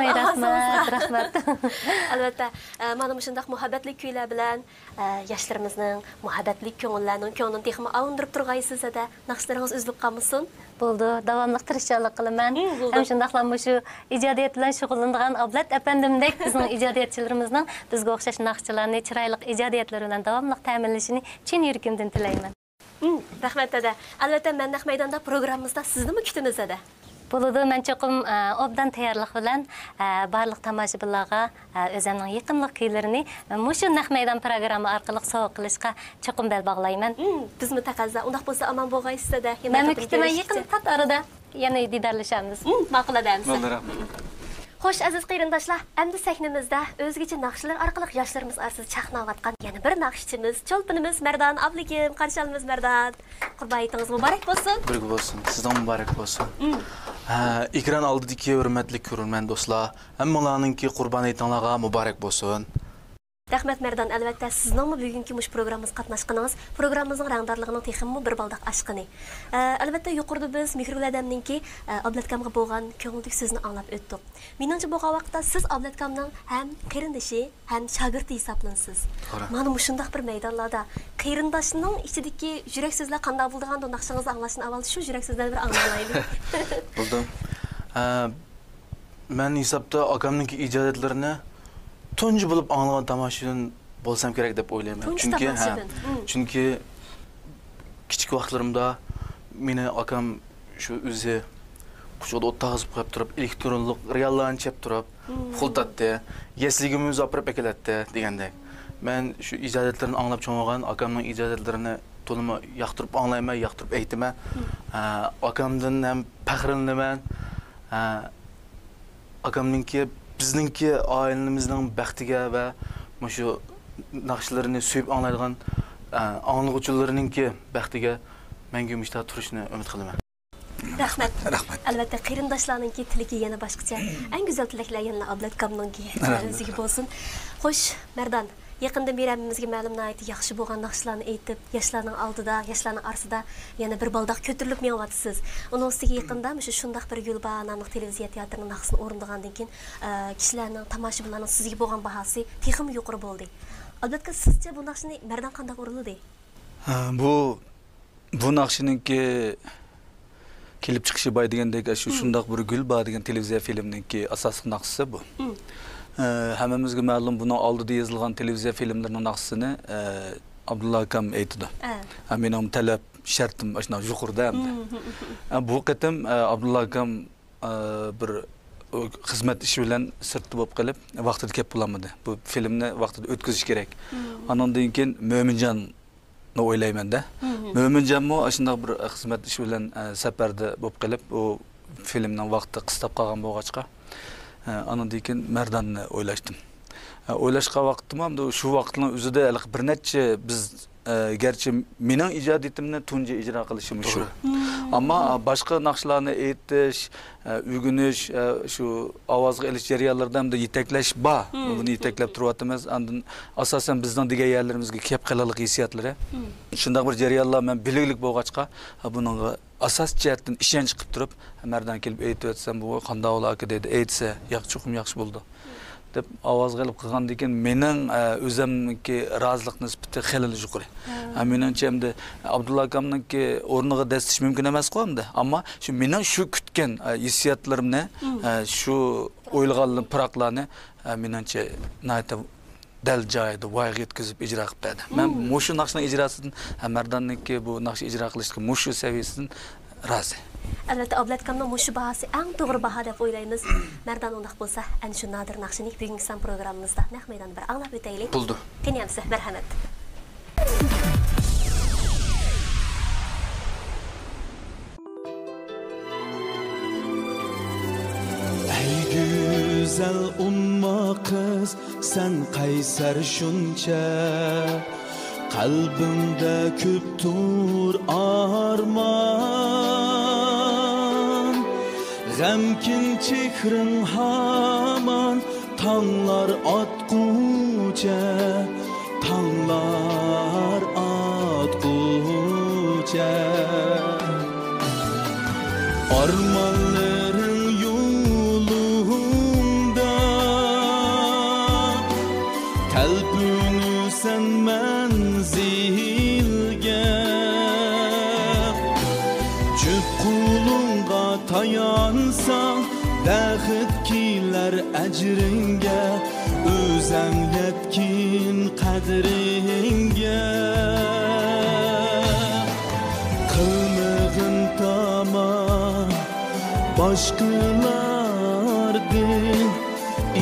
Rahmat. Albatta, mana shundaq muhabbatli kuylar bilan yoshlarımızın muhabbatli ko'ngillarning ko'nglini texmi avundirib turgaysizda naqshlaringiz uzilib qolmasin. Bo'ldi, davomli tirishchilik qilaman. Ham shundaqla shu ijodiyat bilan shug'ullanadigan Ablat apandimdek bizning ijodiyatchilarimizning bizga o'xshash naqshchilarni chiroyli ijodiyatlar bilan davomli ta'minlashini chin yuragimdan tilayman. Rahmat dada. Albatta, men naq maydonda programmamizda sizni kutamiz dada. Bo'ladi, men cho'qim obdan tayyorlik bilan barliq tomoshabinlarga o'zimning yiqimli kuylarini mushu naq maydon programma orqali sovg'a qilishga cho'qim bel bog'layman. Bizmi taqazza, undaq bo'lsa aman bo'lgaysizda. Men kutaman yaqin tat arada yana diydorlashamiz. Ma'qul adamsiz. Bo'ldi, rahmat. Xo'sh, aziz qarindoshlar, endi sahnamizda o'zgacha naqshlar orqali yoshlarimiz orasida chaqnayotgan yana bir naqshchimiz, cho'lpinimiz Mardan Abligim, qarshi olamiz Mardan. Qurban ayitingiz muborak bo'lsin. Birga bo'lsin. Sizdan muborak bo'lsin. Ekran oldidagi hurmatli ko'ruvchi do'stlar, hammalarningki qurban ayitinglarga muborak bo'lsin. Rahmat Mardan, albatta sizning bugungi mush programmamiz qatnashganingiz programmamizning rangdorligining texmi bir baldaq aşqini. Albatta yuqorida biz Mehriladamningki Ablatkamga bo'lgan ko'ngillik so'zni anglab o'tdik. Meningcha bu vaqtda siz Ablatkamning ham qarindoshi, ham shogirdi hisoblanasiz. Mana mushundaq bir maydonlarda qarindoshning ichidagi yurak so'zlar qanday bo'lgan naqshingizni anglashni avval shu yurak so'zlarni bir anglaylik. Bo'ldi. Men hisobda akamningki ijodiyatlarini tunji bo'lib anglagan tomoshabin bo'lsam kerak deb o'ylayman. Chunki kichik vaqtlarimda meni akam shu o'zi quchoqda o't tag'izib qo'yib turib, elektronlik reallarni chep turib, xultatdi, yesligimizni olib akalatdi degandek. Men shu ijodiyatlarni anglab cho'mg'an akamning ijodiyatlarini to'limi yoqtirib anglayman, yoqtirib aytaman. Akamdan ham faxrlanaman. Akamningki bizningki oilamizning baxtiga va shu naqshlarini suyib anglaydigan anglovchilarningki baxtiga men yumishda turishni umid qilaman. Rahmat. Albatta qarindoshlarningki tiligi yana boshqacha. Eng go'zal tilaklar yana Ablatkamningki o'ziga bo'lsin. Xo'sh, Mardan, yaqinda meramimizga ma'lumot yaxshi bo'lgan naqshlarni aytib, yoshlarning oldida, yoshlarning orasida yana bir baldaq ko'tarilib menyapsiz. Uning ustiga yaqinda shundaq bir Gulba nomli televiziya teatrining naqshini o'rindigandan keyin kishilarning, tomoshabinlarning sizga bo'lgan bahosi texim yuqori bo'ldi. Albatta, sizcha bu naqshni Mardan qanday o'rildi? Bu naqshiningki kelib chiqishi boy degandek shundaq bir Gulba degan televiziya filmningki asosiy naqshisi bu. Hammamizga ma'lum buning oldida yozilgan televiziya filmlarining naqshisini Abdulla akam aytdi. Mening talab shartim ashuna yuqorida hamda. Bu qatam Abdulla akam bir xizmat ishi bilan sirtda bo'lib qolib, vaqtida kelib bo'lmadi. Bu filmni vaqtida o'tkazish kerak. Andan keyin Mo'minjon o'ylayman-da. Mo'minjonmi shunday bir xizmat ishi bilan safarda bo'lib qolib, u filmning vaqti qistab qolgan bo'lg'achqa, andan keyin Mardonni o'ylashdim. O'ylashqa vaqtim ham shu vaqtning o'zida bir necha biz gerçi mening ijodiyatimni tunji ijro qilishim shu. Ammo boshqa naqshlarni aytish, o'rganish, shu ovozga ilish jarayonlarida ham yetaklash bor. Buni yetaklab turyapmiz. Andan asosan bizning degan yerlarimizga kelib qolalik hissiyotlari. Shunday bir jarayonlar men biliklik bo'lg'achqa, buningga asos jihatdan ishonch qilib turib, Mardan kelib aytib o'tsam, bu qanday bo'ladi dedi. Aytsa, yaxshi bo'ldi. deb ovoz qilib qilgandan keyin mening o'zimniki rozilik nisbati xilil yuqori. Menimcha endi Abdulla akamniki o'rniga dastish mumkin emas-ku endi, ammo shu mening shu kutgan hissiyotlarimni, shu o'ylagan piroqlarni menimcha nayta dal joyida voyaga yetkazib ijro qilib berdi. Men mushu naqshning ijrosidan Mardonniki bu naqsh ijro qilishga mushu saviyasidan rozi. Albatta Ablatkamning mushu bahasi eng to'g'ri baho deb o'ylaymiz. Mardan undaq bo'lsa, ana shu nodir naqshini bugungi san programmamizda naq maydonda bir anglab o'taylik. Bo'ldi. Qinyamsiz, marhamat. Ey güzel umma kız, sen qaysar shuncha, qalbimda ko'ptur arman, g'amkin chehring hamon tonglar otqucha, tonglar otqucha, armonlaring yo'lunda talpinursan manzilga, jup qo'lingga tayansang baxit kelar ajringa, o'zing yetkin qadringga, qilmag'in tamam boshqalardan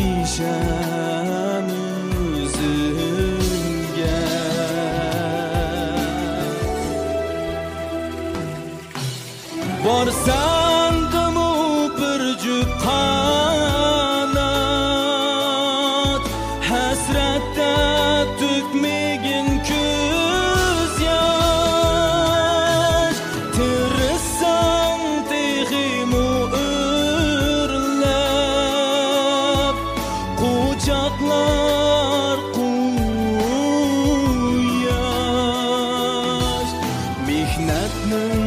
ishon o'zingga. Borsandimu bir jup qanot, hasratda to'kmagin ko'z yosh, tirissam tehimu o'rlab, quchoqlar quyosh, mehnatning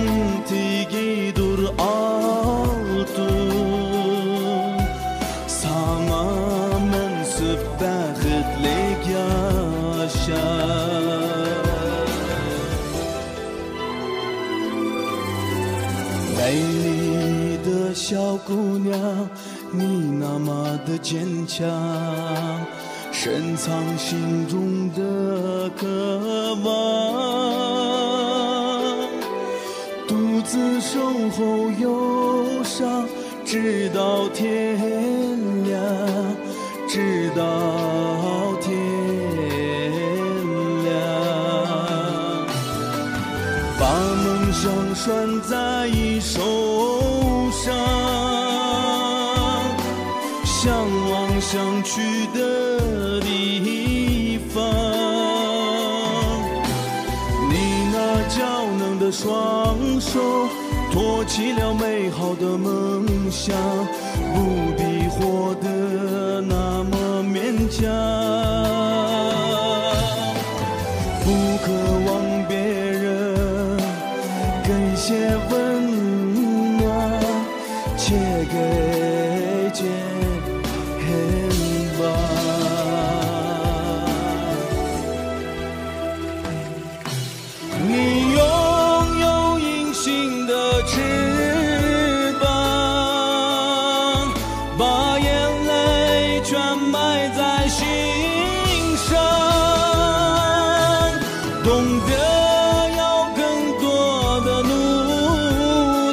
tegidur altun, sana mansub baxtlik yasha. Leylida shauqunya你那么的坚强，深藏心中的渴望，独自守候忧伤，直到天亮，直到天亮，把梦想拴在手上，向往想去的地方，你那娇嫩的双手托起了美好的梦想，不必活得那么勉强，不渴望别人给些温暖，且给肩膀。你拥有隐形的翅膀，把眼泪全埋在心上，懂得要更多的努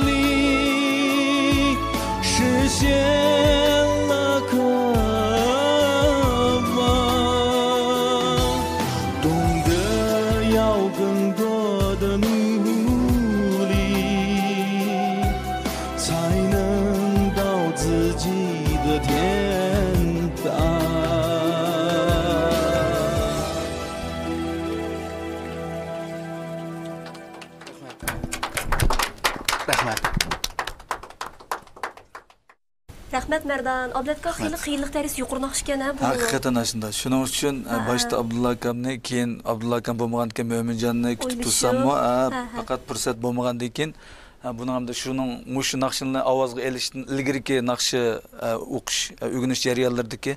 力，实现了渴望，懂得要更多的努力，才能到自己的天堂。Rahmat Merdan. Ablatga xiylik dərsi yuqurunaq ekan bu. Haqiqatan aslında. Şunun üçün başta Abdulla akamni, keyin Abdulla akam bo'lmagandan Mo'minjonni kutib tursammi, faqat fursat bo'lmagandan keyin buning hamda shuning mushu naqshini ovozga elishdan ilgirki naqshi o'qish, o'rganish jarayonlaridagi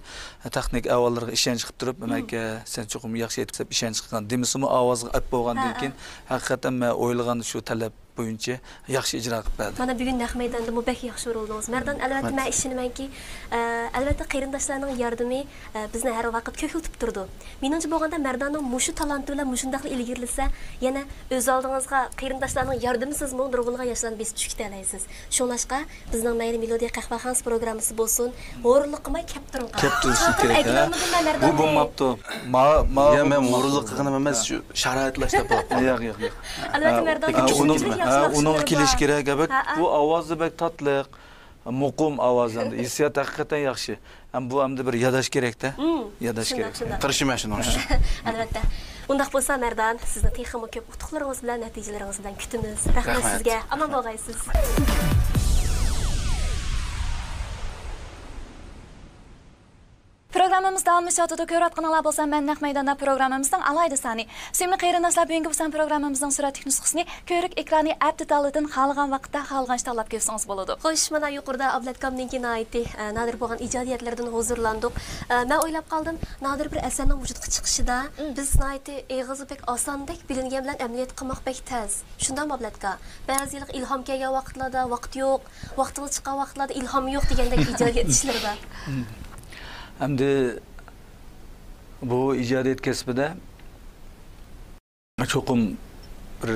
texnik avvallarga ishonch qilib turib, menga sen cho'qim yaxshi aytib ishonch qilgan. Demisimi ovozga olib bo'lgandan keyin haqiqatan men o'ylagan shu talab bo'yicha yaxshi ijro qilib berdi. Mana bugun naq maydonda bek yaxshi o'rildingiz. Merdan albatta men ishonamanki, albatta qarindoshlarning yordami bizni har vaqt ko'kiltib turdi. Meningcha bo'lganda Merdanning mushu talanti bilan mushundaq ilgirilsa, yana o'z oldingizga qarindoshlarning yordamisiz nurg'ulg'an yoshlarni biz tushikda alaysiz. Shunlashqa bizning mayli Melodiya qahvaxonasi programmasi bo'lsin, o'rinliq qilmay kapturing. Kapturish kerak. Bu bo'lmabdi. Ya men o'rinliq qilganim emas, shu sharoitlashda bo'pti. Yo'q. Albatta Merdan Onun kelish kerak. Bu ovozi bek tatliq, muqim ovozanda. Hissiyat haqiqatan yaxshi. Ham bu hamda bir yadash kerak-da. Yadash kerak. Tirishman shuni uchun. Albatta. Undaq bo'lsa Merdan, sizni texnik ko'p utuqlaringiz bilan, natijalaringiz bilan kutamiz. Rahmat sizga. Aman bo'lg'aysiz. Programmamiz davom etayotdi. Ko'rayotganlar bo'lsa, men naq maydonda programmamizning alayda sani. Sevimli qarindoshlar, bugungi bu programmamizning suratli nusxasini ko'rik ekrani app detalidan xalqan vaqtda xalqan tanlab kelsangiz bo'ladi. Xo'sh, mana yuqorida Ablatkamninki naiti nadir bo'lgan ijodiyatlardan huzurlandik. Men o'ylab qoldim, nadir bir asarning vujudga chiqishida biz naiti eg'izi pek osondek bilingan bilan amaliyot qilmoq pek tez. Shundan Ablatka, ba'zi yillik ilhom kelgan vaqtlarda vaqt yo'q, vaqtga chiqqan vaqtlarda ilhom yo'q degandek ijodiyat ishlarida. Hamda bu ijodiyat kasbida cho'qim bir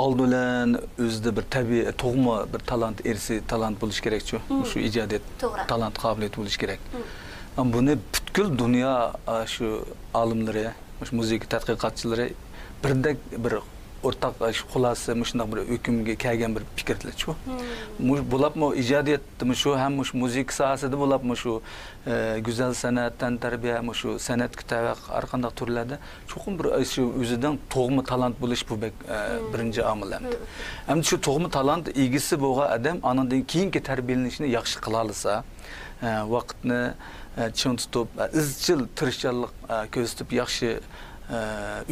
old bilan o'zida bir tabiiy tug'ma bir talant, irsiy talant bo'lish kerak-ku. Shu ijodiyat talant qobiliyati bo'lish kerak. Buni butkul dunyo shu olimlari, shu muzika tadqiqotchilari birdek bir o'rtaq xulosa shunday bir hukmga kelgan bir fikrlar-ku. Bo'labmi ijodiyatmi shu ham shu muzika sohasida bo'labmi shu go'zal san'at, tan tarbiya, shu san'at kitobi har qanday turlarda cho'qim bir shu o'zidan tug'ma talant bo'lish bu birinchi omil ham. Hamda shu tug'ma talant egisi bo'lgan odam anandan keyingi tarbiyalanishni yaxshi qila olsa, vaqtni ching tutib, izchil tirishchanlik ko'rsatib yaxshi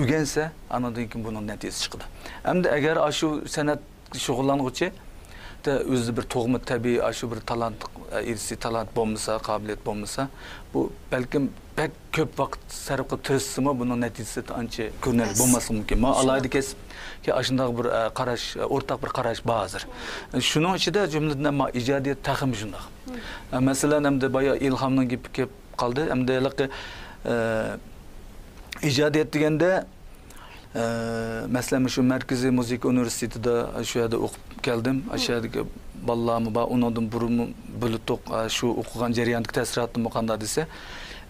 o'rgansa, anadan keyin buning natijasi chiqadi. Hamda agar shu san'at shug'ullanuvchi o'zi bir tug'ma tabiiy shu bir talant, irsiy talant bo'lmasa, qobiliyat bo'lmasa, bu balkim pek ko'p vaqt sarf qilib tirishsimi, buning natijasi ancha ko'rinarli bo'lmasi mumkin. Men alayda kesib shunday bir qarash, o'rtaq bir qarash bor hozir. Shuning ichida jumladan ijodiyat taxim shunday. Masalan, hamda boya ilhomning kelib qoldi, hamda ijodiyat deganda masalan shu Markaziy muzika universitetida shu yerda o'qib keldim. Shu yerdagi bolalarmi bor, undan burun bo'lib shu o'qigan jarayondagi ta'siriyatim qanday desa,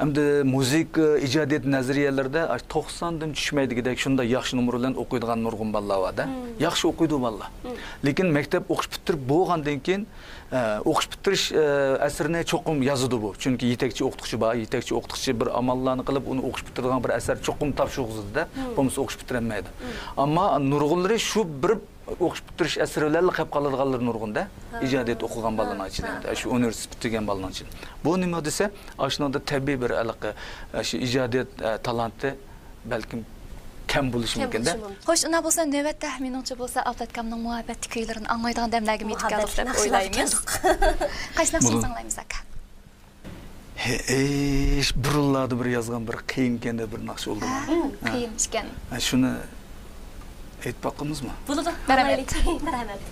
hamda muzika ijodiyat nazariyalarida 90 dan tushmaydigidek shunday yaxshi numrlarni o'qiydigan nurg'un bolalar bor-da. Yaxshi o'qiydi bolalar. Lekin maktab o'qish bitirib bo'lgandan keyin o'qish bitirish asrini cho'qim yozadi bu. Chunki yetakchi o'qituvchi bor, yetakchi o'qituvchi bir amallarni qilib uni o'qish bitirgan bir asar cho'qim topshirg'izdi-da, bo'lmasa o'qish bitirolmaydi. Ammo nurg'unlari shu bir o'qish bitirish asarlarni qilib qoladiganlar nurg'unda, ijodiyat o'qigan bolalar ichida, shu universitet bitirgan bolalar ichida. Bu nima desa, ashunada tabiiy bir aloqa, shu ijodiyat talanti balkim kam bo'lishi mumkin-da. Xo'sh, unda bo'lsa navbatda meningcha bo'lsa Ablatkamning muhabbat kuylarini anglaydigan damlarga yetib keldik deb o'ylaymiz. Qaysi naqshni anglaymiz aka? Burunlarda bir yozgan bir qiyin ekanda bir naqsh oldi. Qiyin ekan. Shuni aytib boqamizmi? Bo'ladi. Marhamat.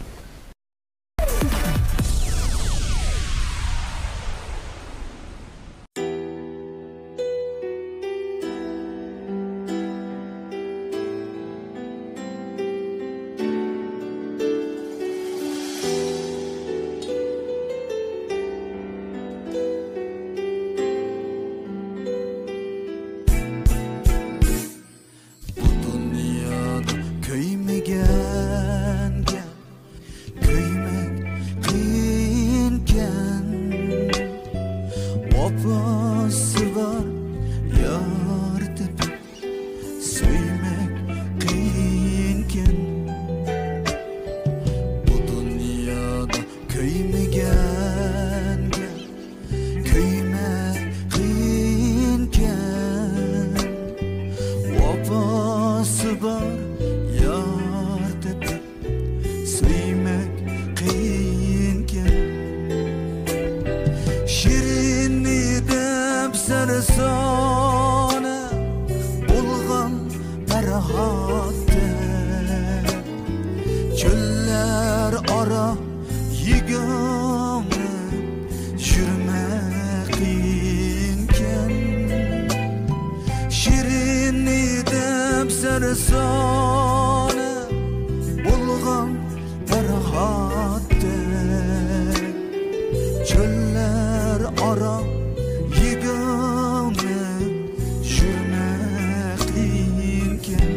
yar tepip suymak qiyinken shirinni deb sarsona bo'lgan farhatda cho'llar ora yig'ini yurmak qiyinken shirinni deb sarsona bo'lgan farhatda cho'llar ora yig'ini yurmak qiyinken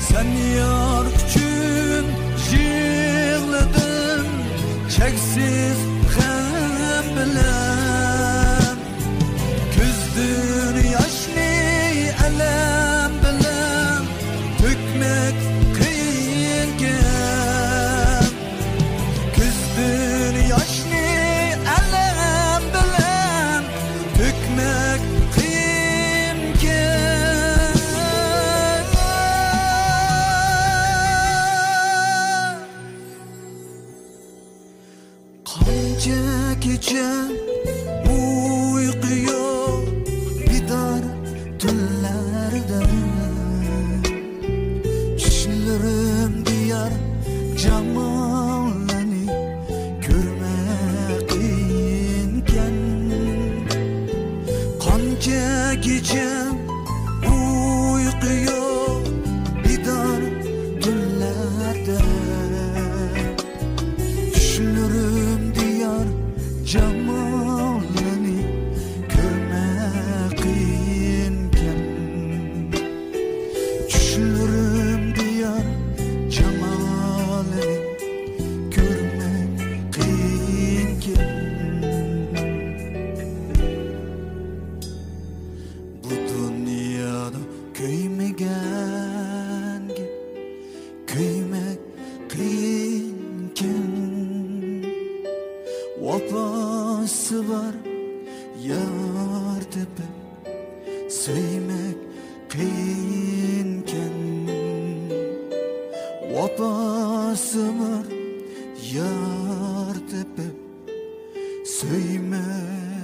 sen yar üçün yığladın çeksiz hem bilen küzdür yaşlı elem bilen dökmek kıyınken küzdür yaşlı elem bilen dökmek gece uyku yok bidar tünlerde düşlerim diyar cemalini görmek kıyınken kanca gece uyku yok bidar tünlerde düşlerim diyar cemalini görmek kıyınken düşlerim diyar cemalini görmek kıyınken bu dünyada köymegenge köymek kıyınken vefası var yar tepip sevmek kıyınken vefası var yar tepip sevmek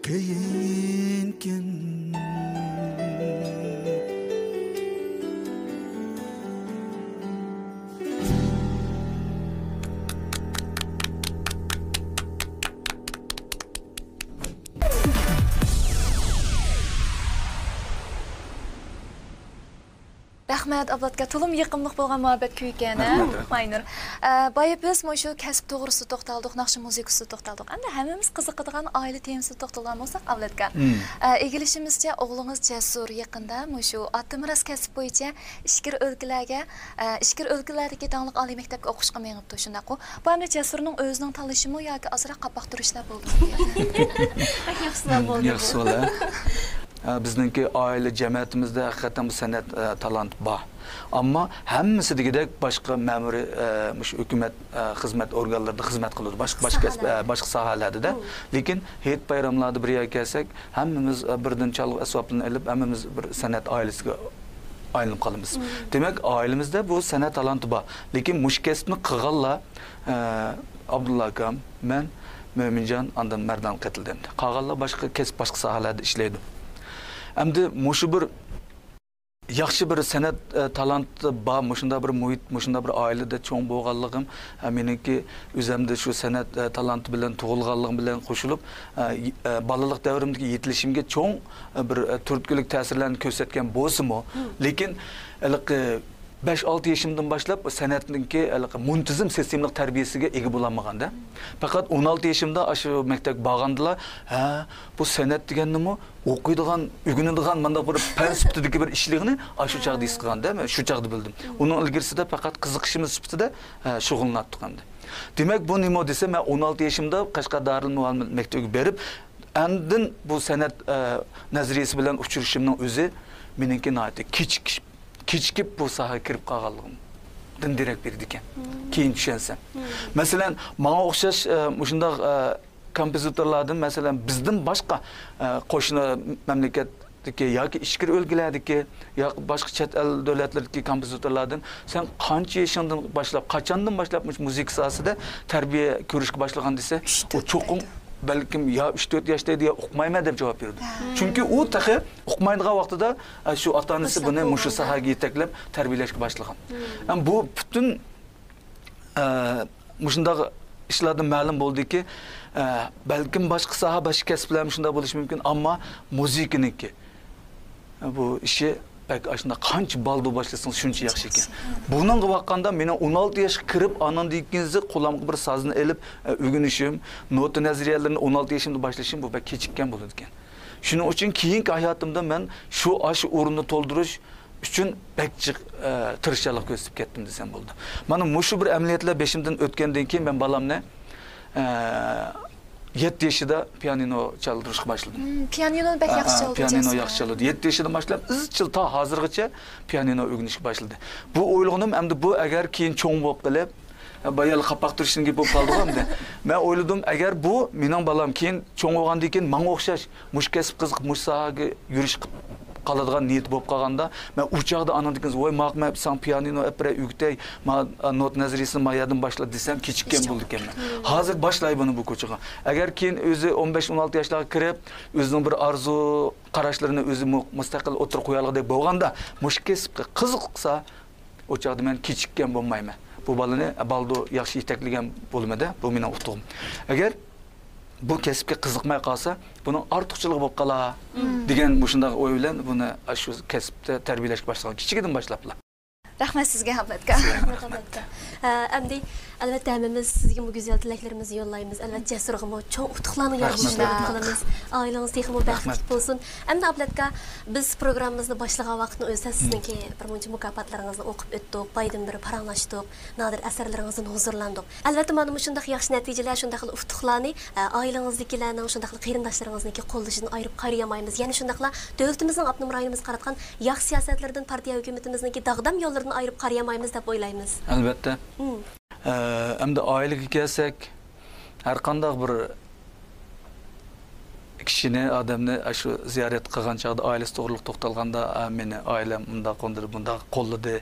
kıyınken Rahmat Ablatga to'lim yiqimliq bo'lgan muhabbet kuyi ekan, Maynur. Boya biz shu kasb to'g'risida to'xtaldik, naqshi musiqasida to'xtaldik. Endi hammamiz qiziqadigan oila temasida to'xtalgan bo'lsak, Ablatga. Egilishimizcha o'g'lingiz Jasur yaqinda shu Atimiras kasb bo'yicha ishkir o'lkalardagi tanglik oliy maktabga o'qishga mengibdi shundaq-ku. Bu endi Jasurning o'zining tanlashimi yoki ozroq qapoq turishlar bo'ldimi? Yaxshilar bo'ldi. Yaxshilar. Bizningki oila jamiyatimizda haqiqatan bu san'at talant bor. Ammo hammasi degidek boshqa ma'muriy hukumat xizmat organlarida xizmat qiladi. Boshqa sohalarda. Lekin hayit bayramlarda bir yerga kelsak, hammamiz birdan chalg'i asboblarni olib, hammamiz bir san'at oilasiga aylanib qolamiz. Demak, oilamizda bu san'at talanti bor. Lekin mush kasbni qilganlar Abdulla akam, men, Mo'minjon, andan Mardan qatildi. Qolganlar boshqa kasb, boshqa sohalarda ishlaydi. Endi mushu bir yaxshi bir san'at talanti bor, mushunda bir muhit, mushunda bir oilada cho'ng bo'lganligim, meniki o'zimda shu san'at talanti bilan tug'ilganligim bilan qo'shilib, balalik davrimdagi yetilishimga cho'ng bir turtkilik ta'sirlarni ko'rsatgan bo'lsa-mu, lekin 5-6 yaşımdan başlap san'atningki muntazam sistemlik tarbiyasiga ega bo'lolmaganda. Faqat 16 yaşımda aşı maktabga borgandilar, bu san'at deganimi o'qiydigan, o'rganadigan manda bir fan sifatidagi bir ishligini shu chaqda his qilganda, shu chaqda bildim. Uning ilgarisida faqat qiziqishimiz sifatida shug'ullanib turgandi. Demek bu nima dese, ben 16 yaşımda Qashqadaryo muallim mektubu berip, andin bu sanat nazariyasi bilan uchrashimning o'zi meniki noyati kechikib bu sohaga kirib qolganligimdan derak berdi ekan. Keyin tushansam. Masalan, menga o'xshash shunday kompozitorlardan masalan bizdan boshqa qo'shni mamlakatdagi yoki ichki o'lkalardagi yoki boshqa chet el davlatlardagi kompozitorlardan sen qancha yoshingdan boshlab, qachondan boshlab muzika sohasida tarbiya ko'rishga boshlagan desa, u cho'qim balkim ya 3-4 yoshda deya o'qimayman deb javob berdi. Chunki u taxi o'qimaydigan vaqtida shu ota-onasi buni mushu sohaga yetaklab tarbiyalashga boshlagan. Bu butun mushundaq ishlardan ma'lum bo'ldiki, balkim boshqa soha, boshqa kasblar shunday bo'lishi mumkin, ammo muzikaniki bu ishi aslında qancha baldu başlasın shuncha yaxshi ekan. Buningga vaqtanda meni 16 yoshga kirib, anandan keyin qo'limga bir sozni elib o'rganishim, nota nazariyalarini 16 yoshimda boshlashim bu kechikkan bo'ladi ekan. Shuning uchun keyingi hayotimda men shu o'rinni to'ldirish uchun bakchiq tirishchilik ko'rsatib ketdim desam bo'ldi. Mana mushu bir amaliyotlar beshimdan o'tgandan keyin men balamni 7 yaşında pianino çaldırışqa başladım. Pianino bek yaxshi çaldı. Pianino yaxshi çaldı. 7 yaşında başlap izchil ta hozirgacha pianino o'rganishga başladı. Bu o'yladim, endi bu agar keyin cho'ng bo'lib qilib, bayal qapoq turishingga bo'lib qoldi-da. Men o'yladim, agar bu mening balam keyin cho'ng bo'lgandan keyin menga o'xshash mush kasb qiziq mush sohaga yurish qaladigan niyat bo'lib qolganda, men u chaqda anandikin voy maqmab san pianino apra o'gtay, not nazariyasini mayadan boshla desam kechikkan bo'ldi ekanman. Hozir boshlayman bu ko'chaga. Agar keyin o'zi 15-16 yoshlarga kirib, o'zining bir arzu qarashlarini o'zi mustaqil o'tirib qo'yalgandek bo'lganda, mush kasbga qiziqsa, o chaqda men kechikkan bo'lmayman. Bu balani baldo yaxshi yetaklagan bo'lmadi, bu mening uqtug'im. Agar bu kasbga qiziqmay qolsa, buning ortiqchiligi bo'lib qolar degan shunday o'y bilan buni shu kasbda tarbiyalashga boshlagan kichigidan boshlablar. Rahmat sizga Ablatga. Endi albatta hammamiz sizga bu go'zal tilaklarimizni yo'llaymiz. Albatta Jasurga cho'ng utuqlarni qilamiz. Oilangiz texmo baxtli bo'lsin. Endi Ablatga biz programmamizni boshlagan vaqtni o'zida sizningki bir muncha mukofotlaringizni o'qib o'tdik, baydan bir paranglashdik, nodir asarlaringizni huzurlandik. Albatta mana shunday yaxshi natijalar, shunday utuqlarni oilangizdagilarning, shunday qarindoshlaringizniki qo'llashini ayirib qarayamaymiz. Ya'ni shunday davlatimizning abnum rayonimiz qaratgan yaxshi siyosatlardan partiya hukumatiimizniki dag'dam yo'llarini ayırıp qarayamaymiz deb o'ylaymiz. Albatta. Endi oilaga kelsak, har qanday bir kishini, odamni shu ziyorat qilgan chog'da oilasi to'g'riliq to'xtalganda, meni oilam bunda qo'ndirdi, bunda qo'lladi,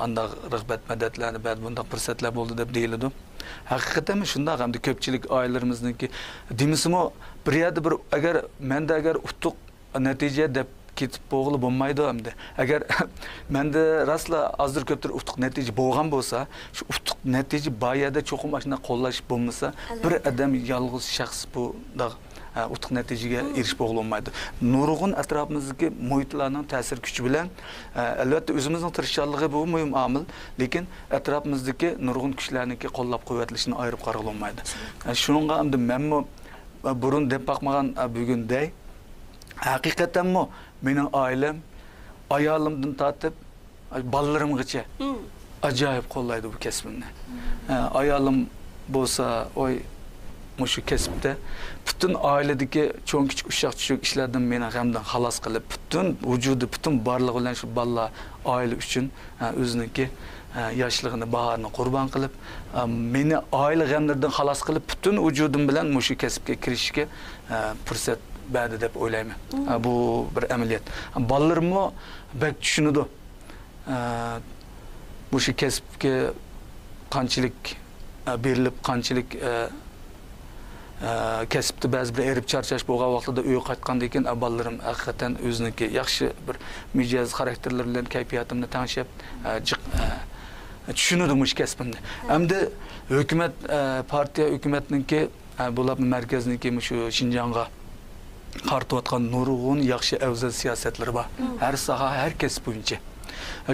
andaq rag'bat madadlarni, bunda fursatlar bo'ldi deb deyiladi. Haqiqatan shunday, hamda ko'pchilik oilalarimizniki demisimi, bir yerda bir agar menda agar utuq natija deb ketib bo'g'ili bo'lmaydi hamda. Agar menda rasla azdir ko'pdir utuq natija bo'lgan bo'lsa, shu utuq natija bayada cho'qim ashuna qo'llash bo'lmasa, bir odam yolg'iz shaxs bu utuq natijaga erishib bo'lmaydi. Nurg'un atrofimizdagi muhitlarning ta'sir kuchi bilan albatta o'zimizning tirishchanligi bu muhim omil, lekin atrofimizdagi nurg'un kuchlarniki qo'llab-quvvatlashini ayirib qarab olmaydi. Shuningga hamda menmi burun deb baqmagan bugunday haqiqatanmi mening oilam ayolimdan tortib bolalarimgacha ajoyib qo'llaydi bu kasbimni. Ayolim bo'lsa, oy mushu kasbda butun oiladagi cho'ng kichik ushaq-tushuk ishlardan meni g'amdan xalos qilib, butun vujudi, butun borlig'i bilan shu bolalar oila uchun o'ziniki yoshligini, bahorini qurbon qilib, meni oila g'amlaridan xalos qilib, butun vujudim bilan mushu kasbga kirishga fursat berdi deb o'ylayman. Bu bir amaliyot. Bolalarimni bak tushunadi. Mushu kasbga qanchalik berilib, qanchalik kasbda ba'zi bir erib charchash bo'lgan vaqtida uy qaytgandan keyin bolalarim haqiqatan o'ziniki yaxshi bir mijoz xarakterlar bilan kayfiyatimni tanishib, tushunadi mush kasbimni. Hamda hukumat, partiya hukumatniki bo'lib markazniki shu Shinjonga qaratayotgan nurg'un yaxshi afzal siyosatlari bor. Har soha, har kasb bo'yicha.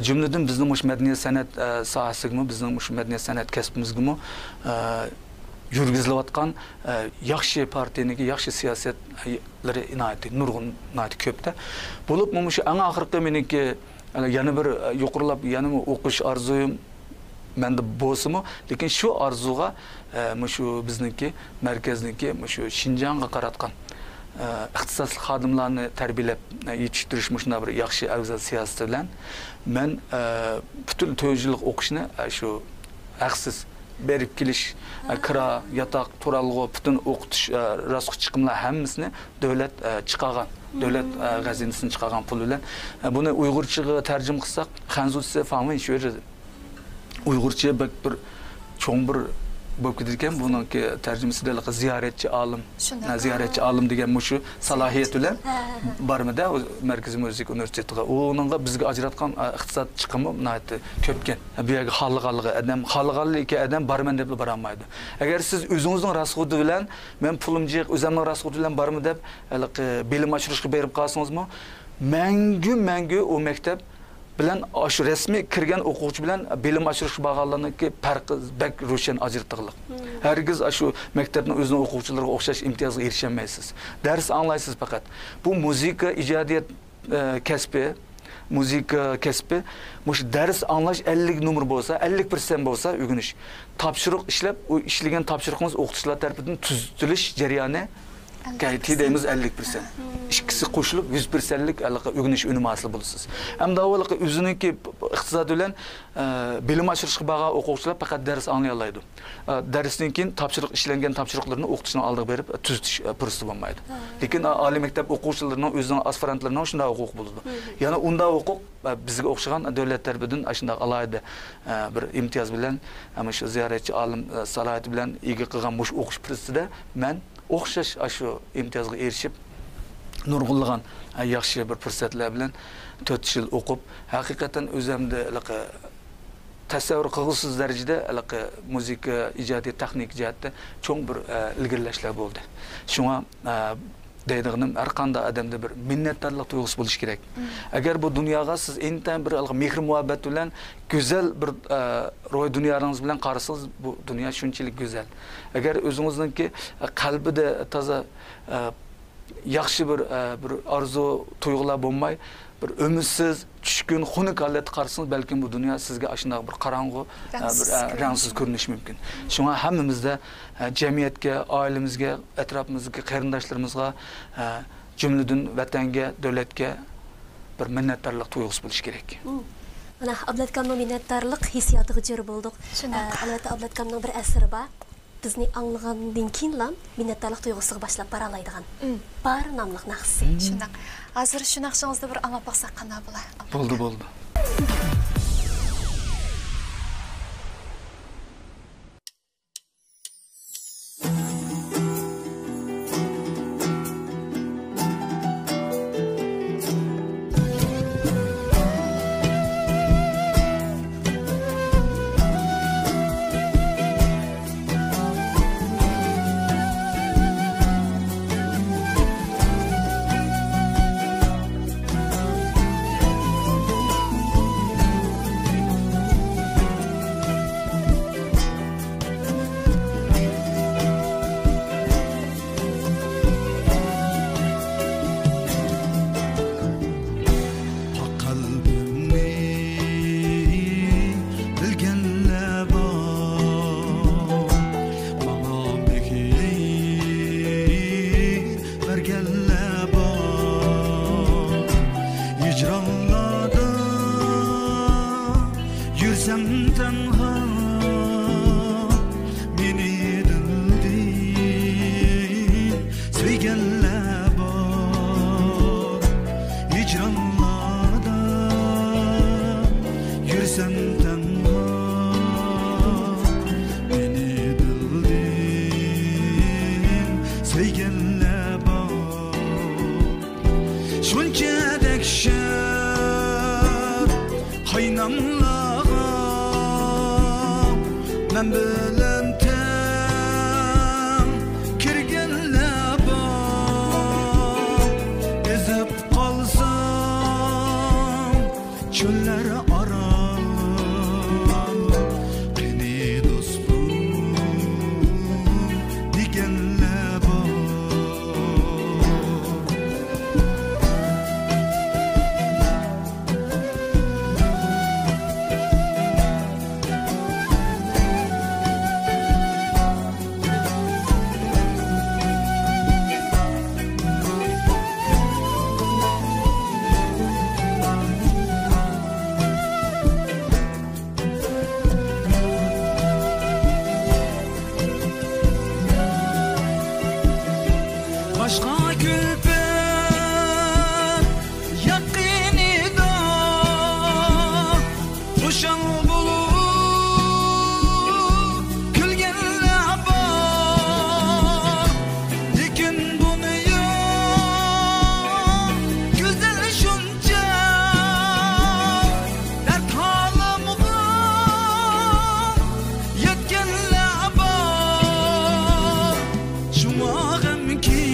Jumladan bizning mush madaniyat san'at sohasigami, bizning mush madaniyat san'at kasbimizgami yurgizilayotgan yaxshi partiyaniki yaxshi siyosatlari inoyati nurg'un ko'pda. Bo'lib, shu eng oxirgi meniki yana bir yuqorilab, yana o'qish orzuyim menda bo'lsa-mu, lekin shu orzuga shu bizniki markazniki shu Shinjongga qaratgan ixtisosli xodimlarni tarbiyalab yetishtirish shunday bir yaxshi afzal siyosati bilan men butun 4 yillik o'qishni shu haqsiz berib kelish, kira, yotoq, turalg'u, butun o'qitish, rasxo chiqimlar hammasini davlat chiqargan, davlat g'azinasidan chiqargan pul bilan buni Uyg'urchaga tarjima qilsak, Xanzucha fahmi shu yerda Uyg'urcha bir cho'ng bir bo'lib ketgan, buningki tarjimasida ziyoratchi olim degan shu salohiyat bilan bormida Markaziy Musiqa universitetiga. Uningga bizga ajratgan iqtisod chiqimi nihoyatda ko'pkan. Bu yerga xohlaganligi adam borman deb borolmaydi. Agar siz o'zingizning rasxodi bilan men pulim jiq, o'zimning rasxodi bilan bormi deb bilim oshirishga berib qolsangizmi, mangu u maktab bilan shu rasmiy kirgan o'quvchi bilan bilim oshirish bag'alarniki farqi bak ro'shan ajratliq. Hargiz shu maktabning o'zining o'quvchilariga o'xshash imtiyozga erishamaysiz. Dars anglaysiz faqat. Bu musiqa ijodiyat kasbi, mush dars anglash 50 numr bo'lsa, 50% bo'lsa o'rganish. Topshiriq ishlab, u ishlagan topshiriqimiz o'qituvchilar tomonidan tuzilish jarayoni Gayti deyimiz 50%. İkisi qo'shilib 100%lik o'rganish unumi hosil bo'lasiz. Hamda avvalgi o'ziniki iqtisod bilan bilim oshirishga bag'an o'quvchilar faqat dars anglay oladi. Darsdan keyin topshiriq ishlangan topshiriqlarni o'qitishning oldiga berib tuzitish fursati bo'lmaydi. Lekin oliy maktab o'quvchilarining o'zining aspirantlarining shunday huquq bo'ladi. Ya'ni unda huquq bizga o'xshagan davlat tarafidan shunday alohida bir imtiyoz bilan ama shu ziyoratchi olim salohiyati bilan ega qilgan mush o'qish fursatida men o'xshash shu imtiyozga erishib nurg'unlagan yaxshi bir fursatlar bilan 4 yil o'qib haqiqatan o'zimda tasavvur qilg'usiz darajada musiqa ijodiy texnik jihatda cho'ng bir ilgirlashlar bo'ldi. Shunga deydiğim har qanday odamda bir minnatdorlik tuyg'usi bo'lishi kerak. Agar bu dunyoga siz intan bir mehr muhabbat bilan go'zal bir ro'y dunyoningiz bilan qarasangiz bu dunyo shunchalik go'zal. Agar o'zingizningki qalbida toza yaxshi bir arzu tuyg'ular bo'lmay bir umidsiz, tushkun, xunuk holatda qarasangiz balkim bu dunyo sizga shunday bir qorong'u, bir rangsiz ko'rinishi mumkin. Shunga hammamizda jamiyatga, oilamizga, atrofimizga, qarindoshlarimizga, jumladan vatanga, davlatga bir minnatdorlik tuyg'usi bo'lishi kerak. Mana Ablatkamning minnatdorlik hissiyotiga jir bo'ldik. Albatta Ablatkamning bir asari bor. Bizni anglagandan keyin minnatdorlik tuyg'usiga boshlab bora oladigan. Bar nomli naqsi. Shunday. Hozir shu naqshingizni bir anglab baqsak qanday bo'ladi? Bo'ldi. Başka külfet yakınida Kuşan bulup külgenler var Lekin dünya güzel şunca Dert halimga yetkenler var Şuna gemkin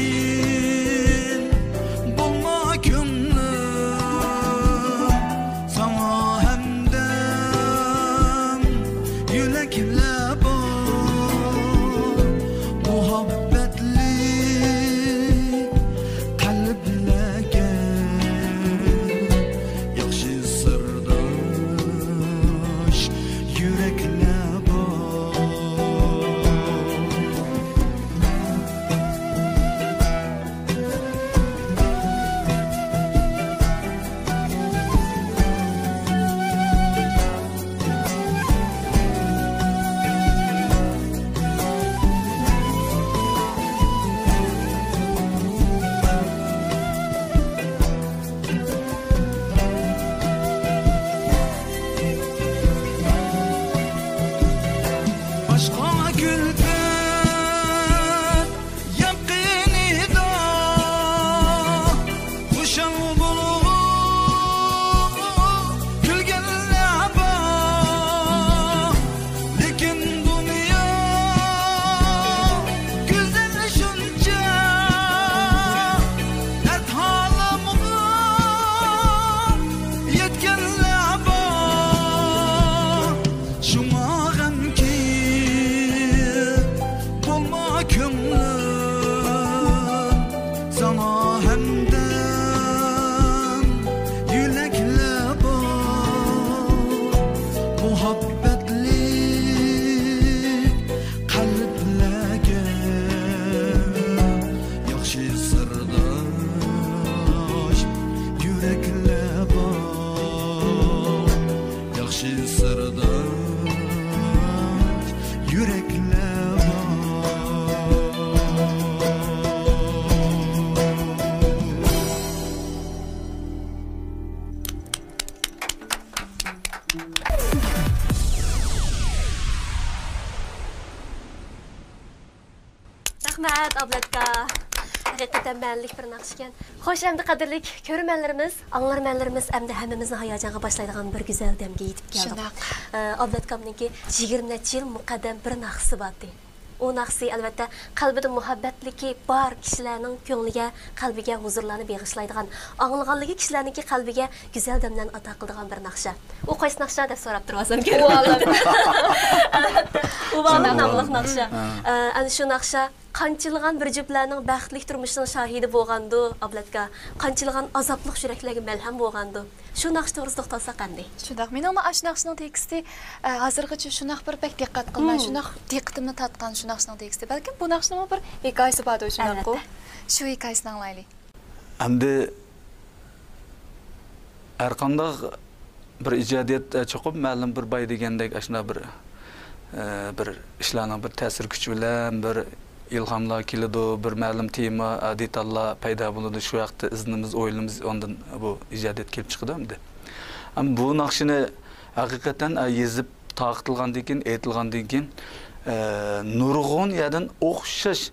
bulma könglim Sana hemdem yürekler var Muhabbetli kalplerge Yaxşı sırdaş yürekler var Başka külfet yakınida Kuşan bulup külgenler var Lekin dünya güzel şunca Dert halimga yetkenler var Şuna gemkin bulma könglim Sana hemdem yürekler var Muhabbetli kalplerge Yaxşı sırdaş yürekler var Yaxşı sırdaş yürekler var Rahmat Ablatka. Haqiqatan mənlik bir naqsh ekan. Xo'sh, endi qadrlik ko'rmanlarimiz, anglarmanlarimiz endi hammamizni hayajonga boshlaydigan bir go'zal damga yetib keldik. Shundoq. Ablatkamniki 20 necha yil muqaddam bir naqsi bor. O naqsi albatta qalbida muhabbatligi bor kishilarning ko'ngliga, qalbiga huzurlarni beg'ishlaydigan, anglaganligi kishilarningki qalbiga go'zal damlarni ato qiladigan bir naqsha. U qaysi naqsha deb so'rab turibsam kerak. U bana namliq naqsha. Ana shu naqsha qanchilgan bir juftlarning baxtli turmushining shohidi bo'lgandi Ablatka. Qanchilgan azobli yuraklarga malham bo'lgandi. Shu naqsh to'g'risida to'xtalsak qanday? Shundoq. Men ona ash naqshning teksti hozirgacha shunaq bir pek diqqat qilmay, shunaq diqqatimni tatgan shu naqshning teksti. Balki bu naqshning bir hikoyasi bor shunaq-ku. Shu hikoyasini anglaylik. Endi har qanday bir ijodiyat cho'qib ma'lum bir boy degandek ashuna bir ishlarning bir ta'sir kuchi bilan bir ilhamlar keladi, bir ma'lum tema, detallar paydo bo'ladi. Shu vaqtda iznimiz, o'yinimiz ondan bu ijodiyat kelib chiqadi endi. Ama bu naqshini haqiqatan yezib taqtilgandan keyin, aytilgandan keyin nurg'un yerdan o'xshash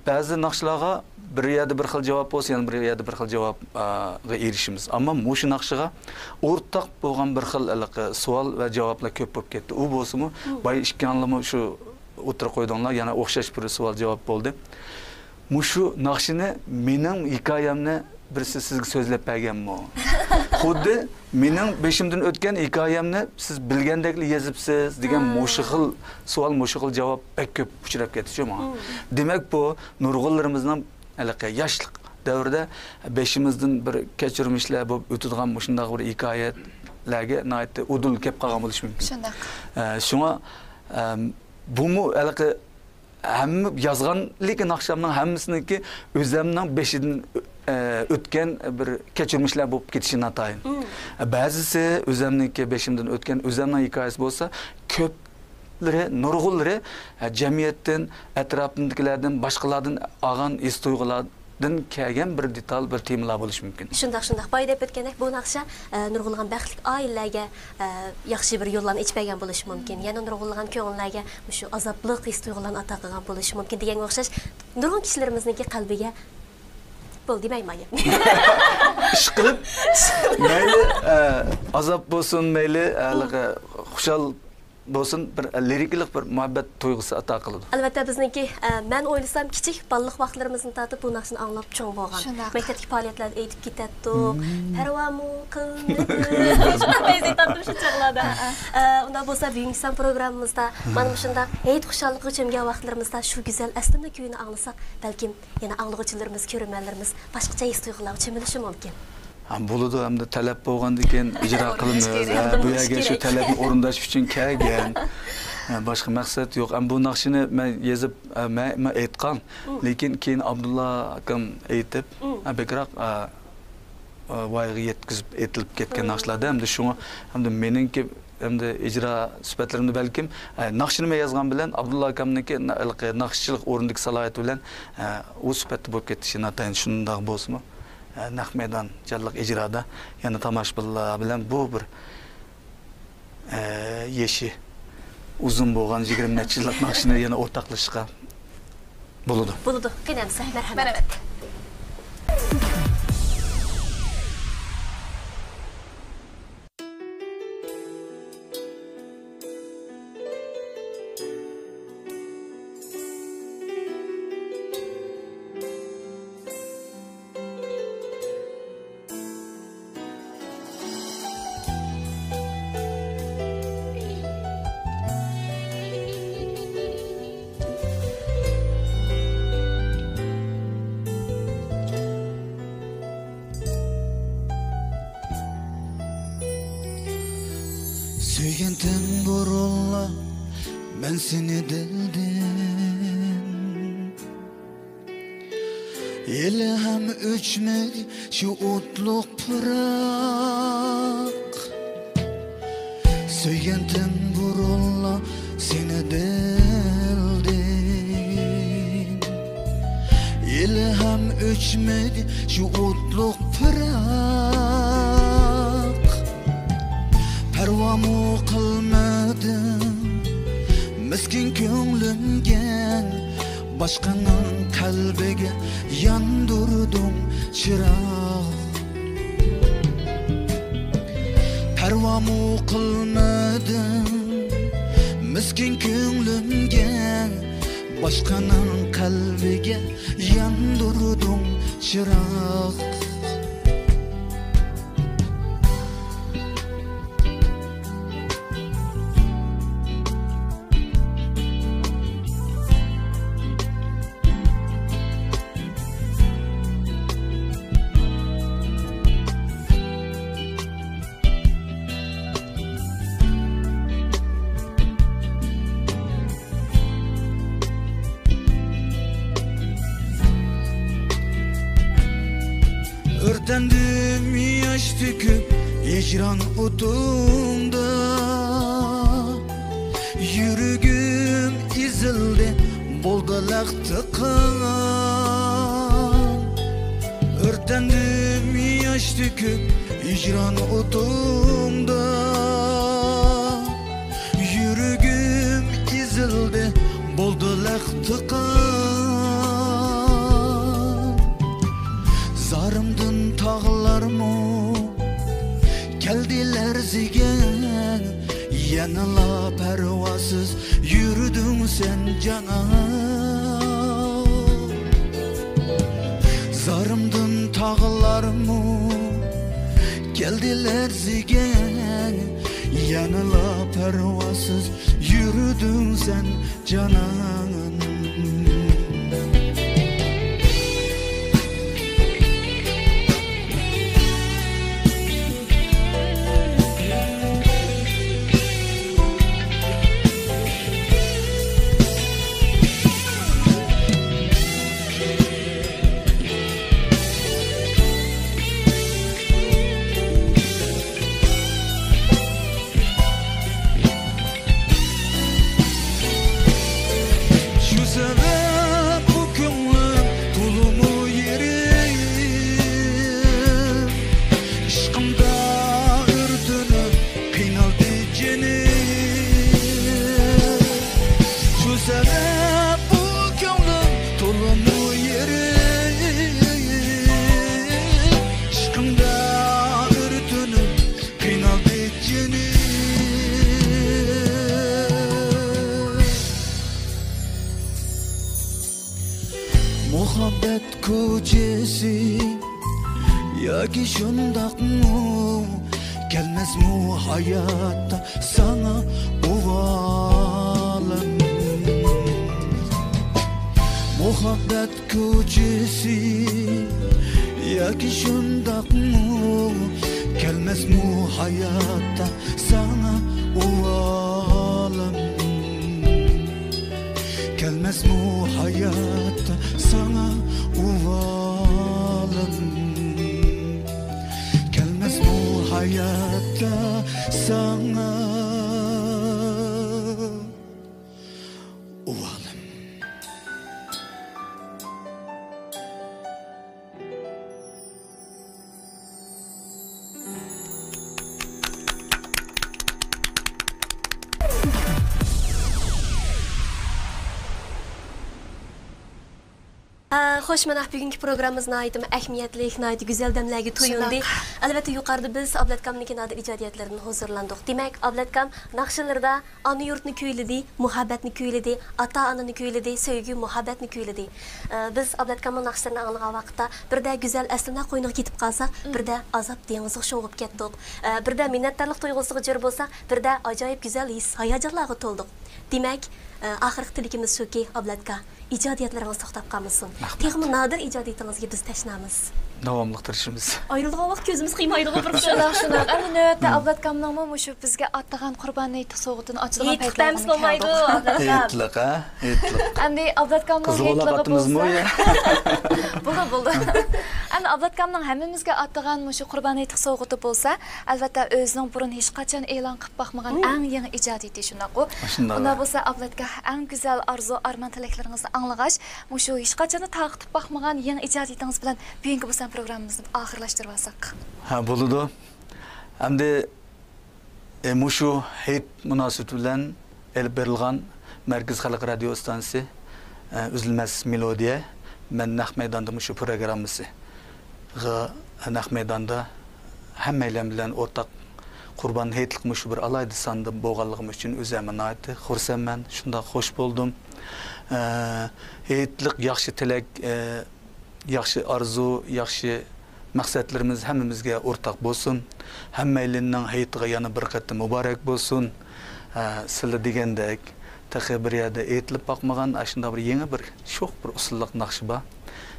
ba'zi naqshlarga bir yerda bir xil javob bo'lsa, yana bir yerda bir xil javobga erishimiz. Ammo shu naqshiga o'rtaq bo'lgan bir xil savol va javoblar ko'p bo'lib ketdi. U bo'lsa-mu, boy ishkanlimi shu o'tira qo'yganlar yana o'xshash bir savol javob bo'ldi. Shu naqshini mening hikoyamni birisi sizga so'zlab berganmi? Xuddi mening beshimdan o'tgan hikoyamni siz bilgandekli yozibsiz degan mo'shig'il savol, mo'shig'il javob ko'p uchrab ketdi menga. Demak bu nurg'unlarimizning yoshlik davrida beshimizdan bir kechirmishlar bo'lib o'tadigan shunday bir hikoyalarga nihoyatda udul kelib qolgan bo'lishi mumkin. Shunday. Shunga bumu hamma yozgan lekin naqshamning hammasiniki o'zimning beshidan o'tgan bir kechirmishlar bo'lib ketishi natayin. Ba'zisi o'zimniki beshimdan o'tgan o'zimning hikoyasi bo'lsa, ko'plari, nurg'unlari jamiyatdan, atrofdagilardan, boshqalardan olgan his tuyg'ular din kelgan bir detal bir temalar bo'lishi mumkin. Shundoq boy deb o'tgandek bu naqsha nurg'ulg'an baxtli oilalarga yaxshi bir yo'llarni ichmagan bo'lishi mumkin. Yana nurg'ulg'an ko'ngillarga shu azobli his tuyg'ularni ato qilgan bo'lishi mumkin deganga o'xshash nurg'un kishilarimizningki qalbiga bo'ldi demayman. Ish qilib mayli azob bo'lsin, mayli xushal bo'lsin, bir liriklik bir muhabbat tuyg'usi ato qiladi. Albatta bizniki men o'ylasam kichik balliq vaqtlarimizni tatib bu naqshni anglab cho'ng bo'lgan. Maktabdagi faoliyatlarda aytib ketdik. Parvamu qildi. Biz tatib shu chog'larda. Unda bo'lsa bugungi san programmamizda mana shunda ayt xushallik uchunga vaqtlarimizda shu go'zal aslimni kuyini anglasak, balkim yana anglovchilarimiz, ko'rmanlarimiz boshqacha his tuyg'ular uchun mumkin. Bo'ladi hamda talab bo'lgandan keyin ijro qilamiz. Bu yerga shu talabni o'rindash uchun kelgan. Boshqa maqsad yo'q. Bu naqshini men yozib, men aytgan, lekin keyin Abdulla akam aytib, bekroq voyaga yetkazib etilib ketgan naqshlarda hamda shunga hamda meningki hamda ijro sifatlarimni balkim naqshini men yozgan bilan Abdulla akamniki naqshchilik o'rindagi salohiyat bilan u sifatda bo'lib ketishi natayin shundoq bo'lsa-mu? Naq maydon jalliq ijroda yana tomoshabinlar bilan bu bir yeshi uzun bo'lgan 20 necha yillik naqshni yana o'rtoqlashishga bo'ladi. Bo'ladi. Qinamsa, marhamat. Söygenten borulla ben seni deldim. Elham öçmedi şu otluk pırak. Söygenten borulla seni deldim. Elham öçmedi şu otluk pırak. Pervamu qilmadim miskin ko'nglimga boshqaning qalbiga yondirdim chiroq. Pervamu qilmadim miskin ko'nglimga boshqaning qalbiga yondirdim chiroq. Örtendim yaş döküp hicran otunda. Yürügüm izildi boldalak tıkan. Örtendim yaş döküp hicran otunda. Yürügüm izildi boldalak tıkan. Zarımdın tağlarımı geldiler zigen. Yanıla pervasız yürüdün sen cana. Zarımdın tağlarımı geldiler zigen. Yanıla pervasız yürüdün sen canan. muhabbet ko'chasi yoki shundaqmi kelmasmi hayotda sana uvalam muhabbet ko'chasi yoki shundaqmi kelmasmi hayotda sana uvalam kelmasmi hayotda sana uvalam kelmasmi hayotda sana uvalam. Xo'sh, mana bugungi programmamiz nihoyatda ahamiyatli, nihoyatda go'zal damlarga to'yindi. Albatta yuqorida biz Ablatkamning nadir ijodiyatlarini huzurlandik. Demak, Ablatkam naqshlarida ona yurtni kuyladi, muhabbatni kuyladi, ota-onani kuyladi, sevgi, muhabbatni kuyladi. Biz Ablatkamning naqshlarini anglagan vaqtda birda go'zal aslidan qo'yniga ketib qalsak, birda azob dengiziga sho'ng'ib ketdik. Birda minnatdorlik tuyg'usiga jir bo'lsak, birda ajoyib go'zal his, hayajonlarga to'ldik. Demak, oxirgi tilakimiz shuki, Ablatka, ijodiyatlaringiz to'xtab qolmasin. Texmi nadir ijodiyatingizga biz tashnamiz. Davomli tirishimiz. Ayrılgan vaqt ko'zimiz qiymaydi bir Shunaq. Ana navbatda Ablatkamning shu bizga atlagan qurbonni so'g'itini ochilgan paytlarimiz bo'lmaydi, Ablatkam. Etliq, ha? Etliq. Endi Ablatkamning yetligi bo'lsa. Bo'ldi. Endi Ablatkamning hammamizga atlagan shu qurbonni so'g'iti bo'lsa, albatta o'zining burun hech qachon e'lon qilib boqmagan eng yangi ijodiyati shunaqo. Unda bo'lsa Ablatka eng go'zal arzu, armon tilaklaringizni anglag'ach, shu hech qachon taqib boqmagan yangi ijodiyatingiz bilan bugungi bo'lsa programmamizni oxirlashtirib olsak. Ha, bo'ladi. Endi mushu hayit munosabati bilan elib berilgan Markaz xalq radio stansiyasi Uzilmas melodiya men naq maydonda mushu programmasi naq maydonda hammalar bilan o'rtaq Qurban hayitlik mushu bir alayda sonda bo'lganligim uchun o'zim nihoyat xursandman. Shunda xush bo'ldim. Hayitlik yaxshi tilak, yaxshi arzu, yaxshi maqsadlarimiz hammamizga o'rtaq bo'lsin. Hammalarning hayitiga yana bir qatim muborak bo'lsin. Sizlar degandek bir yerda aytilib boqmagan shunda bir yangi bir sho'x bir usulliq naqshi bor.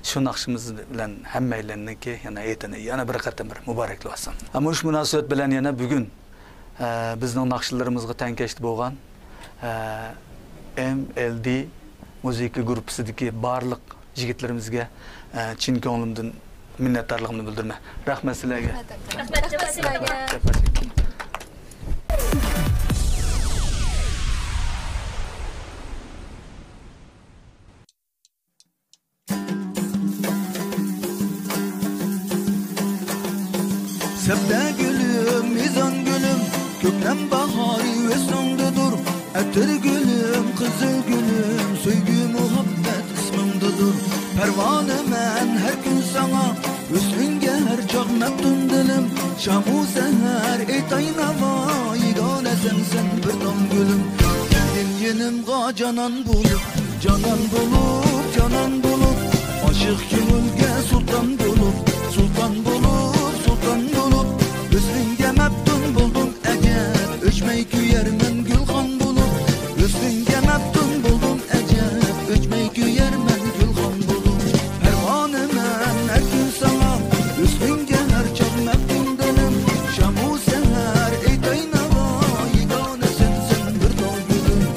Shu naqshimiz bilan hammalarniki yana aytini yana bir qatim bir muborakli olsin. Ammo shu munosabat bilan yana bugun bizning naqshlarimizga tankashdi bo'lgan MLD muzika gruppasidagi barliq yigitlarimizga chin ko'nglimdan minnatdorligimni bildiraman. Rahmat sizlarga. Rahmat sizlarga. Sebde gülüm, mizan gülüm, kökten bahari ve sondadır. Ettir gülüm, kızıl gülüm, söygü muhabbet ismimdedir. Pervane men her gün sana, üstünge her çağ meftun dilim. Şamu seher etayna vayigane sensen bir tam gülüm. Geldin yenimga canan bulup, canan bulup, canan bulup. Aşık gönülge sultan bulup, sultan bulup, sultan bulup. Üstünge meftun buldum eğer, öçmey küyermen gülhan bulup. Üstünge meftun buldum eğer, öçmey küyermen gülhan bulup. Pervane men her gün sana, üstünge her çağ meftun dilim. Şamu seher eytayna vayigane sensen bir dal gülüm.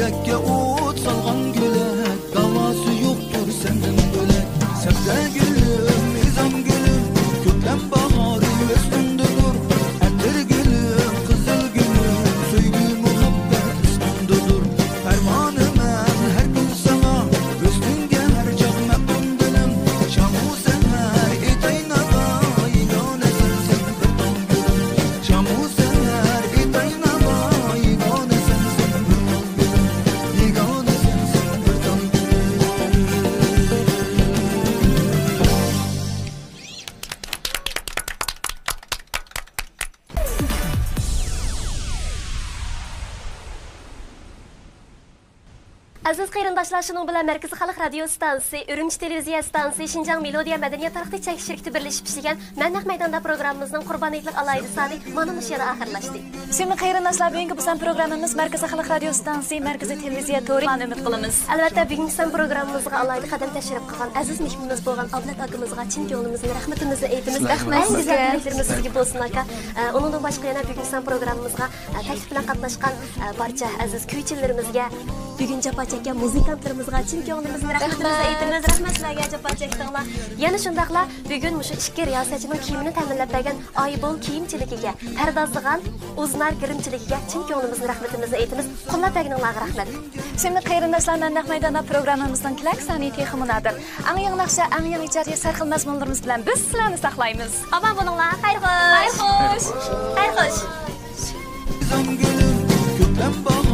Yürekке o't salgan gülek Davası yoktur senden bölek Sebze gülüm, nizam gülüm Köklem baharı üstündedir Erdir gülüm, kızıl gülüm Söygü muhabbet üstündedir Fermanım her gün sana Üstünge her çağ mektum gülüm Şamu sen her itaynada Yegane sensin bir ton gülüm Şamu sen her itaynada Yegane sensin bir ton gülüm Yegane sensin bir ton gülüm Aziz qarindoshlar, shuning bilan Markaziy xalq radio stansiyasi, Urumchi televiziya stansiyasi, Shinjang Melodiya madaniyat taraqqiyot chekish shirkati birlashib ishlagan Manaq maydonida programmamizning Qurboniyatlik alayida soni mana shu yerda oxirlashdi. Sevimli qarindoshlar, bugungi bizning programmamiz Markaziy xalq radio stansiyasi, Markaziy televiziya to'ri umid qilamiz. Albatta, bugungi san programmamizga alayida qadam tashrif qilgan aziz mehmonimiz bo'lgan Ablat akamizga chin ko'nglimizning rahmatimizni aytamiz. Rahmat sizga sizga bo'lsin aka. Uningdan boshqa yana bugungi san programmamizga taklif bilan qatnashgan barcha aziz kuychilarimizga bugun jafo chekkan muzikantlarimizga chin ko'nglimizning rahmatimizni aytamiz. Rahmat sizlarga jafo chekdinglar. Yana shundaqla bugun mushu ikki riyosatchining kiyimini ta'minlab bergan Oybol kiyimchiligiga, pardozlagan Uznar girimchiligiga chin ko'nglimizning rahmatimizni aytamiz. Qo'llab berganinglarga rahmat. Sevimli qarindoshlar, Manaq maydonida programmamizning klak soni texminadir. Ang yangi naqsha, ang yangi ijodiy sarxil mazmunlarimiz bilan biz sizlarni saqlaymiz. Omon bo'linglar. Xayr xo'sh. Xayr xo'sh. Xayr xo'sh. Nizam gülüm, köklem baharı